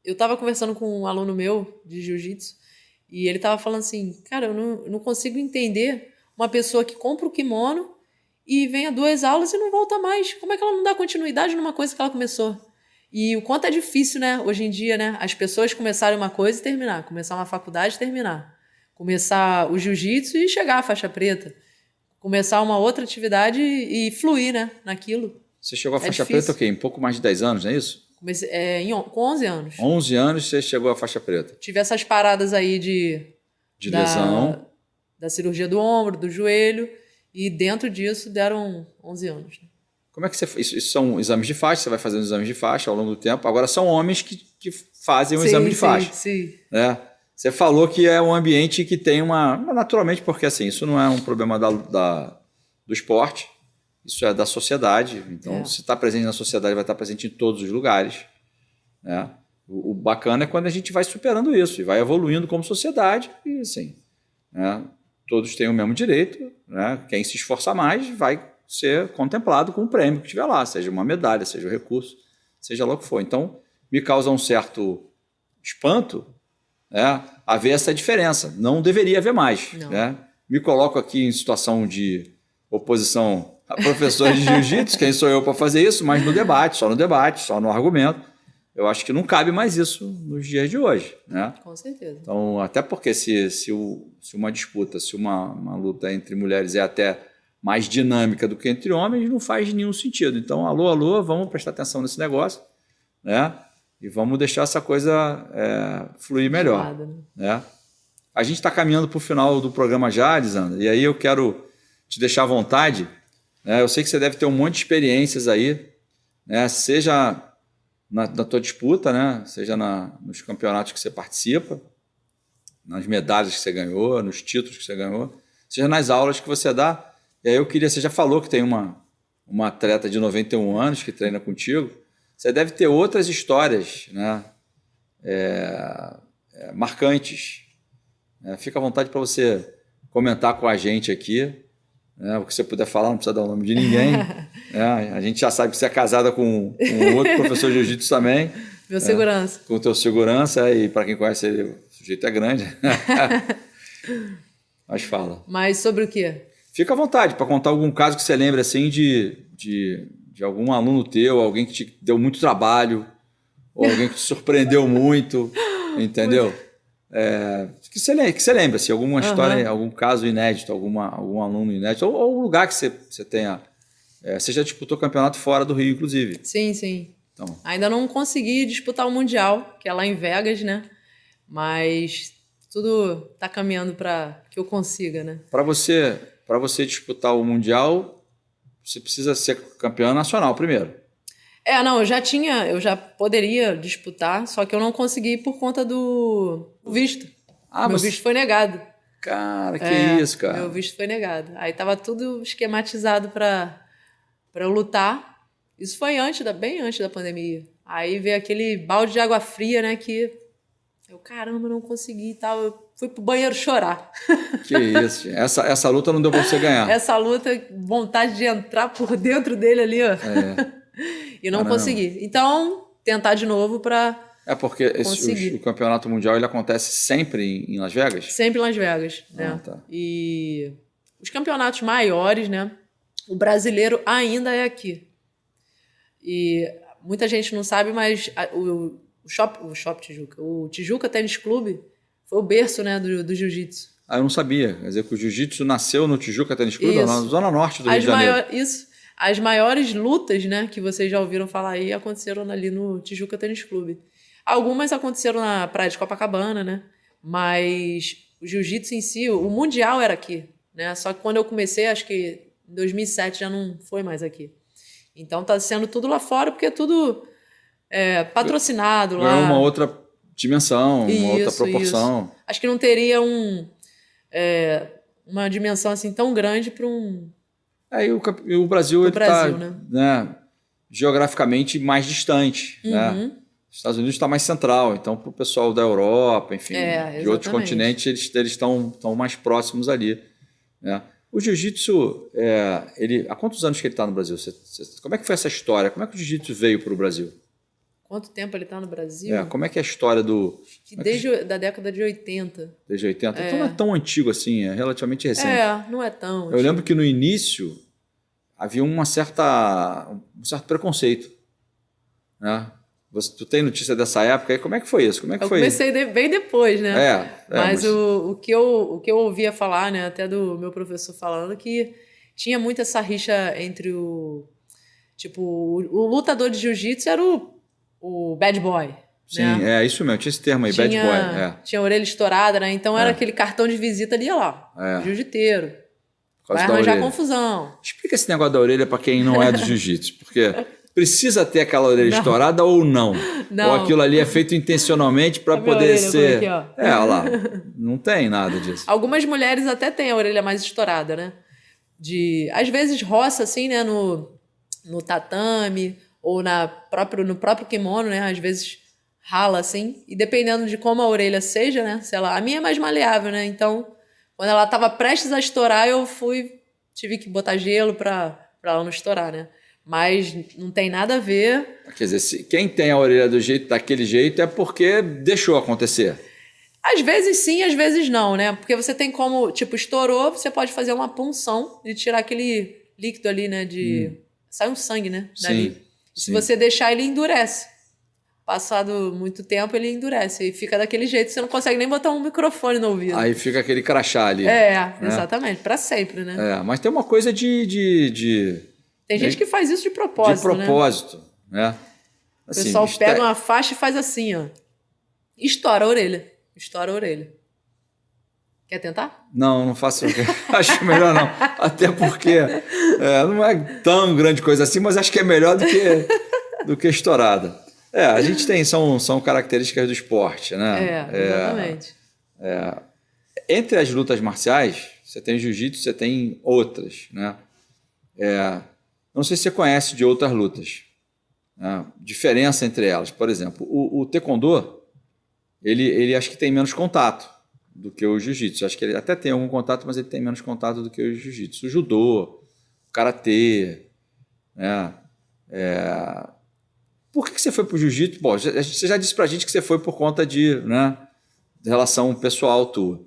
Eu estava conversando com um aluno meu de jiu-jitsu e ele estava falando assim, cara, eu não consigo entender uma pessoa que compra o kimono e vem a 2 aulas e não volta mais. Como é que ela não dá continuidade numa coisa que ela começou? E o quanto é difícil, né? Hoje em dia, né? As pessoas começarem uma coisa e terminar. Começar uma faculdade e terminar. Começar o jiu-jitsu e chegar à faixa preta. Começar uma outra atividade e fluir, né? Naquilo. Você chegou à faixa preta o quê? Em pouco mais de 10 anos, não é isso? Com 11 anos. 11 anos você chegou à faixa preta. Tive essas paradas aí de lesão. Da cirurgia do ombro, do joelho. E dentro disso deram 11 anos. Como é que você faz? Isso são exames de faixa, você vai fazendo exames de faixa ao longo do tempo. Agora são homens que fazem o exame de faixa. Sim. Né? Você falou que é um ambiente que tem naturalmente, porque assim, isso não é um problema do esporte, isso é da sociedade. Então, se está presente na sociedade, vai estar presente em todos os lugares. Né? O bacana é quando a gente vai superando isso e vai evoluindo como sociedade. E assim, né? Todos têm o mesmo direito, né? Quem se esforçar mais vai ser contemplado com o prêmio que tiver lá, seja uma medalha, seja um recurso, seja lá o que for. Então, me causa um certo espanto, né, haver essa diferença. Não deveria haver mais. Né? Me coloco aqui em situação de oposição a professores de jiu-jitsu, quem sou eu para fazer isso, mas no debate, só no argumento. Eu acho que não cabe mais isso nos dias de hoje, né? Com certeza. Então, até porque se uma disputa, se uma luta entre mulheres é até mais dinâmica do que entre homens, não faz nenhum sentido. Então, alô, vamos prestar atenção nesse negócio, né? E vamos deixar essa coisa fluir melhor. Né? A gente está caminhando para o final do programa já, Lisandra, e aí eu quero te deixar à vontade. Né? Eu sei que você deve ter um monte de experiências aí, né? Seja na tua disputa, né? Seja nos campeonatos que você participa, nas medalhas que você ganhou, nos títulos que você ganhou, seja nas aulas que você dá. E aí você já falou que tem uma atleta de 91 anos que treina contigo. Você deve ter outras histórias, né? Marcantes. Fica à vontade para você comentar com a gente aqui. Né? O que você puder falar, não precisa dar o nome de ninguém. Né? A gente já sabe que você é casada com outro professor de jiu-jitsu também. Meu segurança. Com o teu segurança, e para quem conhece ele, o sujeito é grande. Mas fala. Mas sobre o quê? Fica à vontade para contar algum caso que você lembre assim de algum aluno teu, alguém que te deu muito trabalho, ou alguém que te surpreendeu muito, entendeu? Que você lembra, assim, alguma história, algum caso inédito, algum aluno inédito, ou algum lugar que você tenha... você já disputou campeonato fora do Rio, inclusive. Sim, sim. Então, ainda não consegui disputar o Mundial, que é lá em Vegas, né? Mas tudo tá caminhando para que eu consiga, né? Para você disputar o Mundial, você precisa ser campeã nacional primeiro. Não, eu já poderia disputar, só que eu não consegui por conta do visto. Meu visto foi negado. Cara, que isso, cara. Meu visto foi negado. Aí tava tudo esquematizado para eu lutar. Isso foi bem antes da pandemia. Aí veio aquele balde de água fria, né, que eu, caramba, não consegui e tal. Eu fui pro banheiro chorar. Que isso, essa luta não deu pra você ganhar. Essa luta, vontade de entrar por dentro dele ali, ó. E não consegui. Então, tentar de novo para porque o campeonato mundial ele acontece sempre em Las Vegas? Sempre em Las Vegas, né? Tá. E os campeonatos maiores, né? O brasileiro ainda é aqui. E muita gente não sabe, mas o Tijuca Tênis Clube foi o berço, né, do jiu-jitsu. Eu não sabia. Quer dizer que o jiu-jitsu nasceu no Tijuca Tênis Clube, na zona norte do Rio de Janeiro. Isso. As maiores lutas, né, que vocês já ouviram falar aí aconteceram ali no Tijuca Tênis Clube. Algumas aconteceram na praia de Copacabana, né? Mas o jiu-jitsu em si, o mundial era aqui, né? Só que quando eu comecei, acho que em 2007 já não foi mais aqui. Então tá sendo tudo lá fora, porque é tudo patrocinado lá. É uma outra dimensão, uma outra proporção. Isso. Acho que não teria uma dimensão assim tão grande para um... E o Brasil está, né, geograficamente mais distante, né? Os Estados Unidos está mais central, então para o pessoal da Europa, enfim, de outros continentes, eles estão mais próximos ali, né? O jiu-jitsu, há quantos anos que ele está no Brasil? Como é que foi essa história? Como é que o jiu-jitsu veio para o Brasil? Quanto tempo ele está no Brasil? Como é que é a história do... Desde da década de 80. Desde 80? Então não é tão antigo assim, é relativamente recente. Não é tão antigo. Eu lembro que no início havia um certo preconceito, né? Tu tem notícia dessa época? E como é que foi isso? Eu comecei bem depois, né? Mas o que eu ouvia falar, né, até do meu professor falando, que tinha muito essa rixa entre o lutador de jiu-jitsu era o bad boy. Sim, né? Isso mesmo, tinha esse termo aí, bad boy. Tinha a orelha estourada, né? Então era aquele cartão de visita ali, lá, jiu-jiteiro. Vai arranjar confusão. Explica esse negócio da orelha para quem não é do jiu-jitsu, porque precisa ter aquela orelha estourada ou não? Ou aquilo ali é feito intencionalmente para poder ser... Aqui, ó. Olha lá, não tem nada disso. Algumas mulheres até têm a orelha mais estourada, né? Às vezes roça assim, né, no tatame ou no próprio kimono, né? Às vezes rala assim, e dependendo de como a orelha seja, né? A minha é mais maleável, né? Então, quando ela estava prestes a estourar, tive que botar gelo para ela não estourar, né? Mas não tem nada a ver. Quer dizer, quem tem a orelha daquele jeito é porque deixou acontecer. Às vezes sim, às vezes não, né? Porque você tem como, estourou, você pode fazer uma punção e tirar aquele líquido ali, né? Sai um sangue, né? Dali. Sim. Se você deixar, ele endurece. Passado muito tempo, ele endurece. E fica daquele jeito, você não consegue nem botar um microfone no ouvido. Aí fica aquele crachá ali. Exatamente. Para sempre, né? Mas tem uma coisa Tem gente que faz isso de propósito, né? Assim, o pessoal pega uma faixa e faz assim, ó. Estoura a orelha. Quer tentar? Não faço. Acho melhor não. Até porque não é tão grande coisa assim, mas acho que é melhor do que estourada. A gente tem, são características do esporte, né? Exatamente. Entre as lutas marciais, você tem jiu-jitsu, você tem outras, né? Não sei se você conhece de outras lutas. Diferença entre elas. Por exemplo, o taekwondo, ele acho que tem menos contato. do que o jiu-jitsu. Acho que ele até tem algum contato, mas ele tem menos contato do que o jiu-jitsu. O judô, o karatê, né? Por que você foi para o jiu-jitsu? Bom, você já disse para a gente que você foi por conta de relação pessoal tua.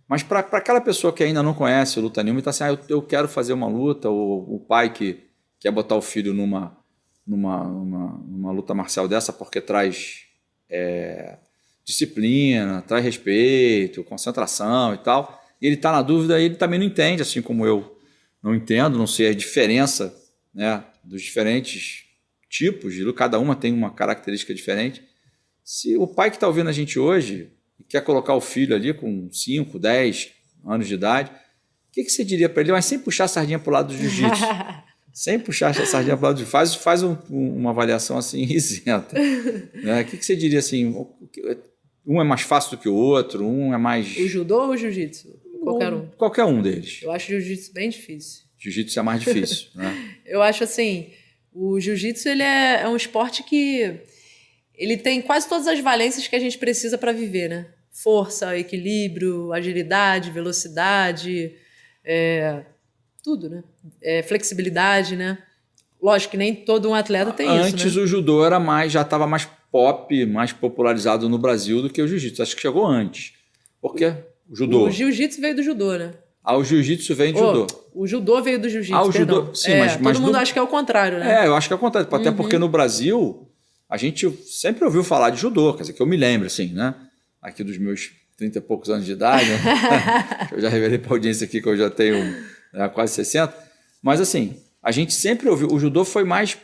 Mas para aquela pessoa que ainda não conhece luta nenhuma e está assim, eu quero fazer uma luta, ou o pai que quer botar o filho numa luta marcial dessa porque traz disciplina, traz respeito, concentração e tal, e ele está na dúvida, ele também não entende, assim como eu não entendo, não sei a diferença, né, dos diferentes tipos de luta, cada uma tem uma característica diferente. Se o pai que está ouvindo a gente hoje e quer colocar o filho ali com 5, 10 anos de idade, o que você diria para ele? Mas sem puxar a sardinha para o lado do jiu-jitsu. Sem puxar a sardinha para o lado do jiu-jitsu. Faz uma avaliação assim isenta. Né? O que você diria assim? Um é mais fácil do que o outro? Um é mais... O judô ou o jiu-jitsu? Qualquer um. Qualquer um deles. Eu acho o jiu-jitsu bem difícil. Jiu-jitsu é mais difícil, né? Eu acho assim, o jiu-jitsu ele é um esporte que ele tem quase todas as valências que a gente precisa para viver, né? Força, equilíbrio, agilidade, velocidade, tudo, né? Flexibilidade, né? Lógico que nem todo um atleta tem isso, né? Antes o judô já estava mais pop, mais popularizado no Brasil do que o jiu-jitsu. Acho que chegou antes. Por quê? O judô. O jiu-jitsu veio do judô, né? O jiu-jitsu vem do judô. O judô veio do jiu-jitsu, o judô, sim, mas todo mundo acha que é o contrário, né? Eu acho que é o contrário. Até porque no Brasil, a gente sempre ouviu falar de judô, quer dizer, que eu me lembro, assim, né? Aqui dos meus 30 e poucos anos de idade, né? Eu já revelei para a audiência aqui que eu já tenho quase 60. Mas, assim, a gente sempre ouviu. O judô foi mais...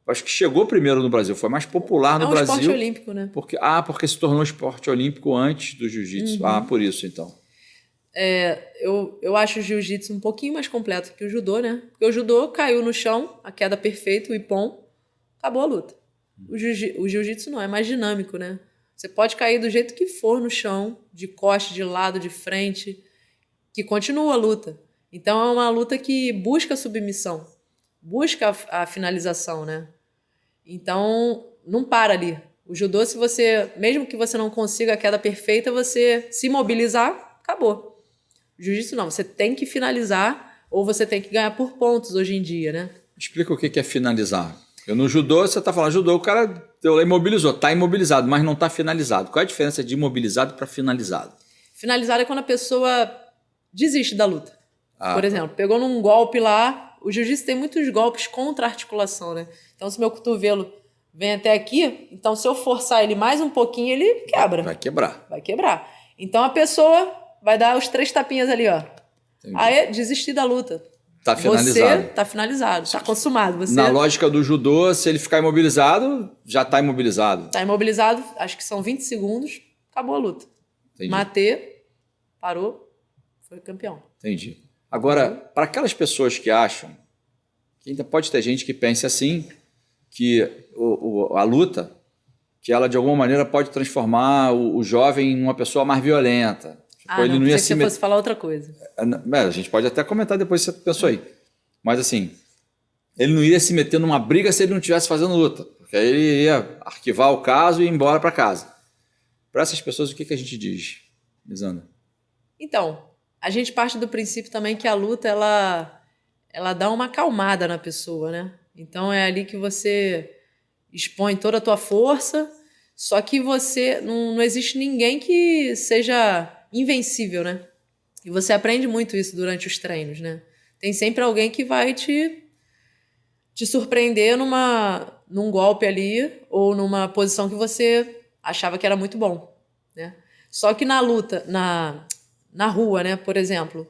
Acho que chegou primeiro no Brasil, foi mais popular no Brasil. É um esporte olímpico, né? Porque se tornou esporte olímpico antes do jiu-jitsu. Por isso, então. Eu acho o jiu-jitsu um pouquinho mais completo que o judô, né? Porque o judô caiu no chão, a queda perfeita, o ippon, acabou a luta. O jiu-jitsu não, é mais dinâmico, né? Você pode cair do jeito que for no chão, de coste, de lado, de frente, que continua a luta. Então é uma luta que busca a submissão, busca a finalização, né? Então não para ali. O judô, mesmo que você não consiga a queda perfeita, você se mobilizar, acabou. O jiu-jitsu não, você tem que finalizar ou você tem que ganhar por pontos hoje em dia, né? Explica o que é finalizar. No judô, você está falando judô, o cara deu lá, imobilizou, está imobilizado, mas não está finalizado. Qual é a diferença de imobilizado para finalizado? Finalizado é quando a pessoa desiste da luta. Por exemplo, pegou num golpe lá, o jiu-jitsu tem muitos golpes contra a articulação, né? Então, se meu cotovelo vem até aqui, então se eu forçar ele mais um pouquinho, ele quebra. Vai quebrar. Vai quebrar. Então, a pessoa vai dar os 3 tapinhas ali, ó. Entendi. Aí, desistir da luta. Tá finalizado. Você tá finalizado, tá consumado. Na lógica do judô, se ele ficar imobilizado, já tá imobilizado. Tá imobilizado, acho que são 20 segundos, acabou a luta. Entendi. Matei, parou, foi campeão. Entendi. Agora, para aquelas pessoas que acham, que ainda pode ter gente que pense assim, que a luta, que ela de alguma maneira pode transformar o jovem em uma pessoa mais violenta. Ele não ia se você fosse falar outra coisa. A gente pode até comentar depois se você pensou aí. Mas assim, ele não ia se meter numa briga se ele não estivesse fazendo luta. Porque aí ele ia arquivar o caso e ir embora para casa. Para essas pessoas, o que a gente diz, Lisandra? Então, a gente parte do princípio também que a luta, ela dá uma acalmada na pessoa, né? Então é ali que você expõe toda a tua força, só que não existe ninguém que seja invencível, né? E você aprende muito isso durante os treinos, né? Tem sempre alguém que vai te surpreender num golpe ali ou numa posição que você achava que era muito bom, né? Só que na luta, na rua, né, por exemplo,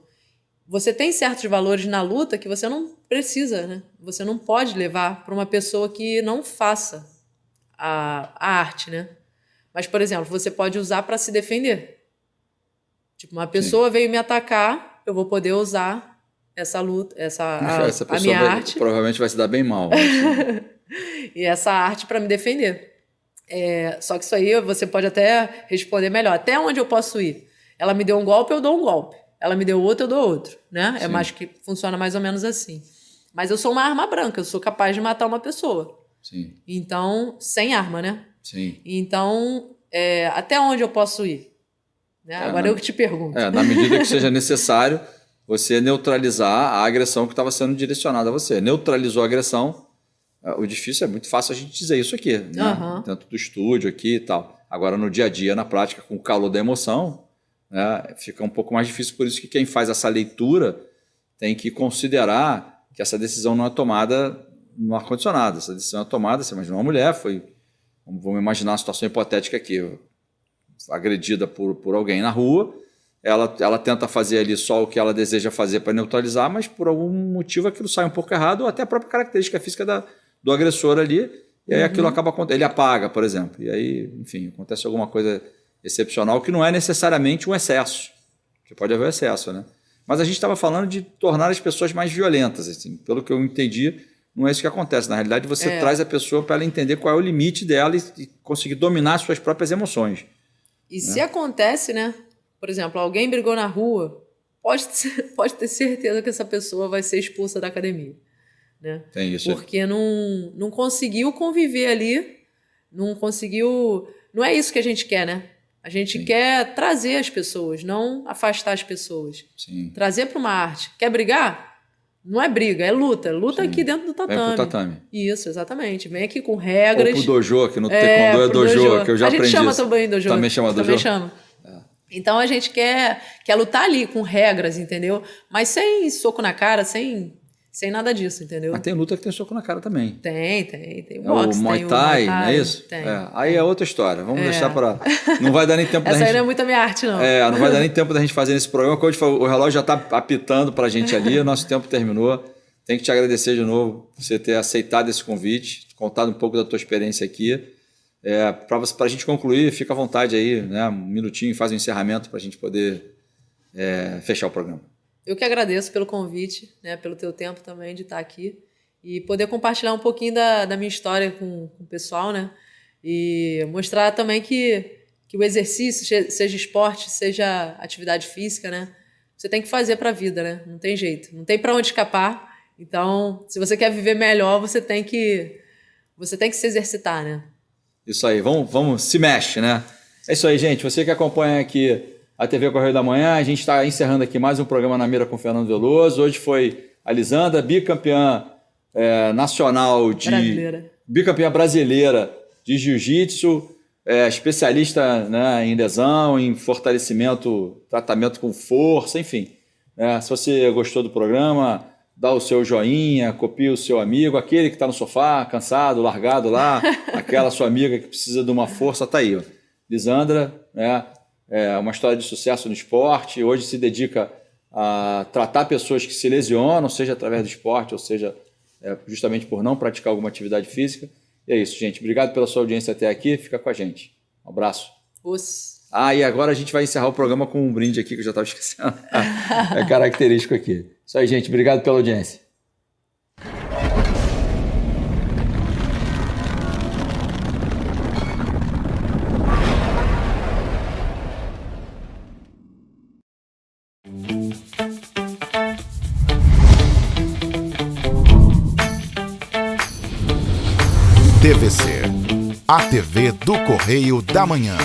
você tem certos valores na luta que você não precisa, né? Você não pode levar para uma pessoa que não faça a arte, né? Mas, por exemplo, você pode usar para se defender. Tipo, uma pessoa veio me atacar, eu vou poder usar essa luta, essa a minha arte. Provavelmente vai se dar bem mal. E essa arte para me defender. Só que isso aí você pode até responder melhor. Até onde eu posso ir? Ela me deu um golpe, eu dou um golpe. Ela me deu outro, eu dou outro. Né? Sim. Mais que funciona mais ou menos assim. Mas eu sou uma arma branca, eu sou capaz de matar uma pessoa. Sim. Então, sem arma, né? Sim. Então, até onde eu posso ir? Né? Agora eu que te pergunto. Na medida que seja necessário, você neutralizar a agressão que estava sendo direcionada a você. Neutralizou a agressão, o difícil é muito fácil a gente dizer isso aqui, né? Dentro do estúdio aqui e tal. Agora, no dia a dia, na prática, com o calor da emoção, né, fica um pouco mais difícil. Por isso que quem faz essa leitura tem que considerar que essa decisão não é tomada no ar-condicionado. Essa decisão é tomada, você imagina uma mulher, vamos imaginar uma situação hipotética aqui, agredida por alguém na rua, ela tenta fazer ali só o que ela deseja fazer para neutralizar, mas por algum motivo aquilo sai um pouco errado, ou até a própria característica física do agressor ali, e aí aquilo acaba acontecendo. Ele apaga, por exemplo, e aí, enfim, acontece alguma coisa excepcional que não é necessariamente um excesso, que pode haver excesso, né? Mas a gente estava falando de tornar as pessoas mais violentas, assim, pelo que eu entendi, não é isso que acontece. Na realidade, você traz a pessoa para ela entender qual é o limite dela e conseguir dominar as suas próprias emoções. E se acontece, né? Por exemplo, alguém brigou na rua, pode ter certeza que essa pessoa vai ser expulsa da academia. Né? Tem isso. Porque não conseguiu conviver ali, não conseguiu... Não é isso que a gente quer, né? A gente quer trazer as pessoas, não afastar as pessoas. Sim. Trazer para uma arte. Quer brigar? Não é briga, é luta. Luta aqui dentro do tatame. Vem pro tatame. Isso, exatamente. Vem aqui com regras. Ou pro dojo, que no taekwondo é dojo, que eu já aprendi. A gente chama também dojo. Também chama dojo? Também chama. Então a gente quer lutar ali com regras, entendeu? Mas sem soco na cara, sem nada disso, entendeu? Mas tem luta que tem soco na cara também. Tem. O Muay Thai, não é isso? Tem. Aí é outra história. Vamos deixar para... Não vai dar nem tempo da gente... Essa aí não é muito a minha arte, não. Não vai dar nem tempo da gente fazer nesse programa. Como eu te falei, o relógio já está apitando para a gente ali, o nosso tempo terminou. Tenho que te agradecer de novo por você ter aceitado esse convite, contado um pouco da tua experiência aqui. Para a gente concluir, fica à vontade aí, né? Um minutinho, faz um encerramento para a gente poder fechar o programa. Eu que agradeço pelo convite, né? Pelo teu tempo também de estar aqui e poder compartilhar um pouquinho da minha história com o pessoal, né? E mostrar também que o exercício, seja esporte, seja atividade física, né? Você tem que fazer para a vida, né? Não tem jeito, não tem para onde escapar. Então, se você quer viver melhor, você tem que se exercitar, né? Isso aí, vamos, se mexe, né? É isso aí, gente. Você que acompanha aqui a TV Correio da Manhã, a gente está encerrando aqui mais um programa Na Mira com Fernando Veloso. Hoje foi a Lisandra, bicampeã nacional bicampeã brasileira de jiu-jitsu, especialista, né, em lesão, em fortalecimento, tratamento com força, enfim. Se você gostou do programa, dá o seu joinha, copia o seu amigo, aquele que está no sofá, cansado, largado lá, aquela sua amiga que precisa de uma força, tá aí. Ó. Lisandra, uma história de sucesso no esporte, hoje se dedica a tratar pessoas que se lesionam, seja através do esporte, ou seja, justamente por não praticar alguma atividade física. E é isso, gente. Obrigado pela sua audiência até aqui, fica com a gente. Um abraço. E agora a gente vai encerrar o programa com um brinde aqui, que eu já estava esquecendo. É característico aqui. Isso aí, gente. Obrigado pela audiência. TVC, a TV do Correio da Manhã.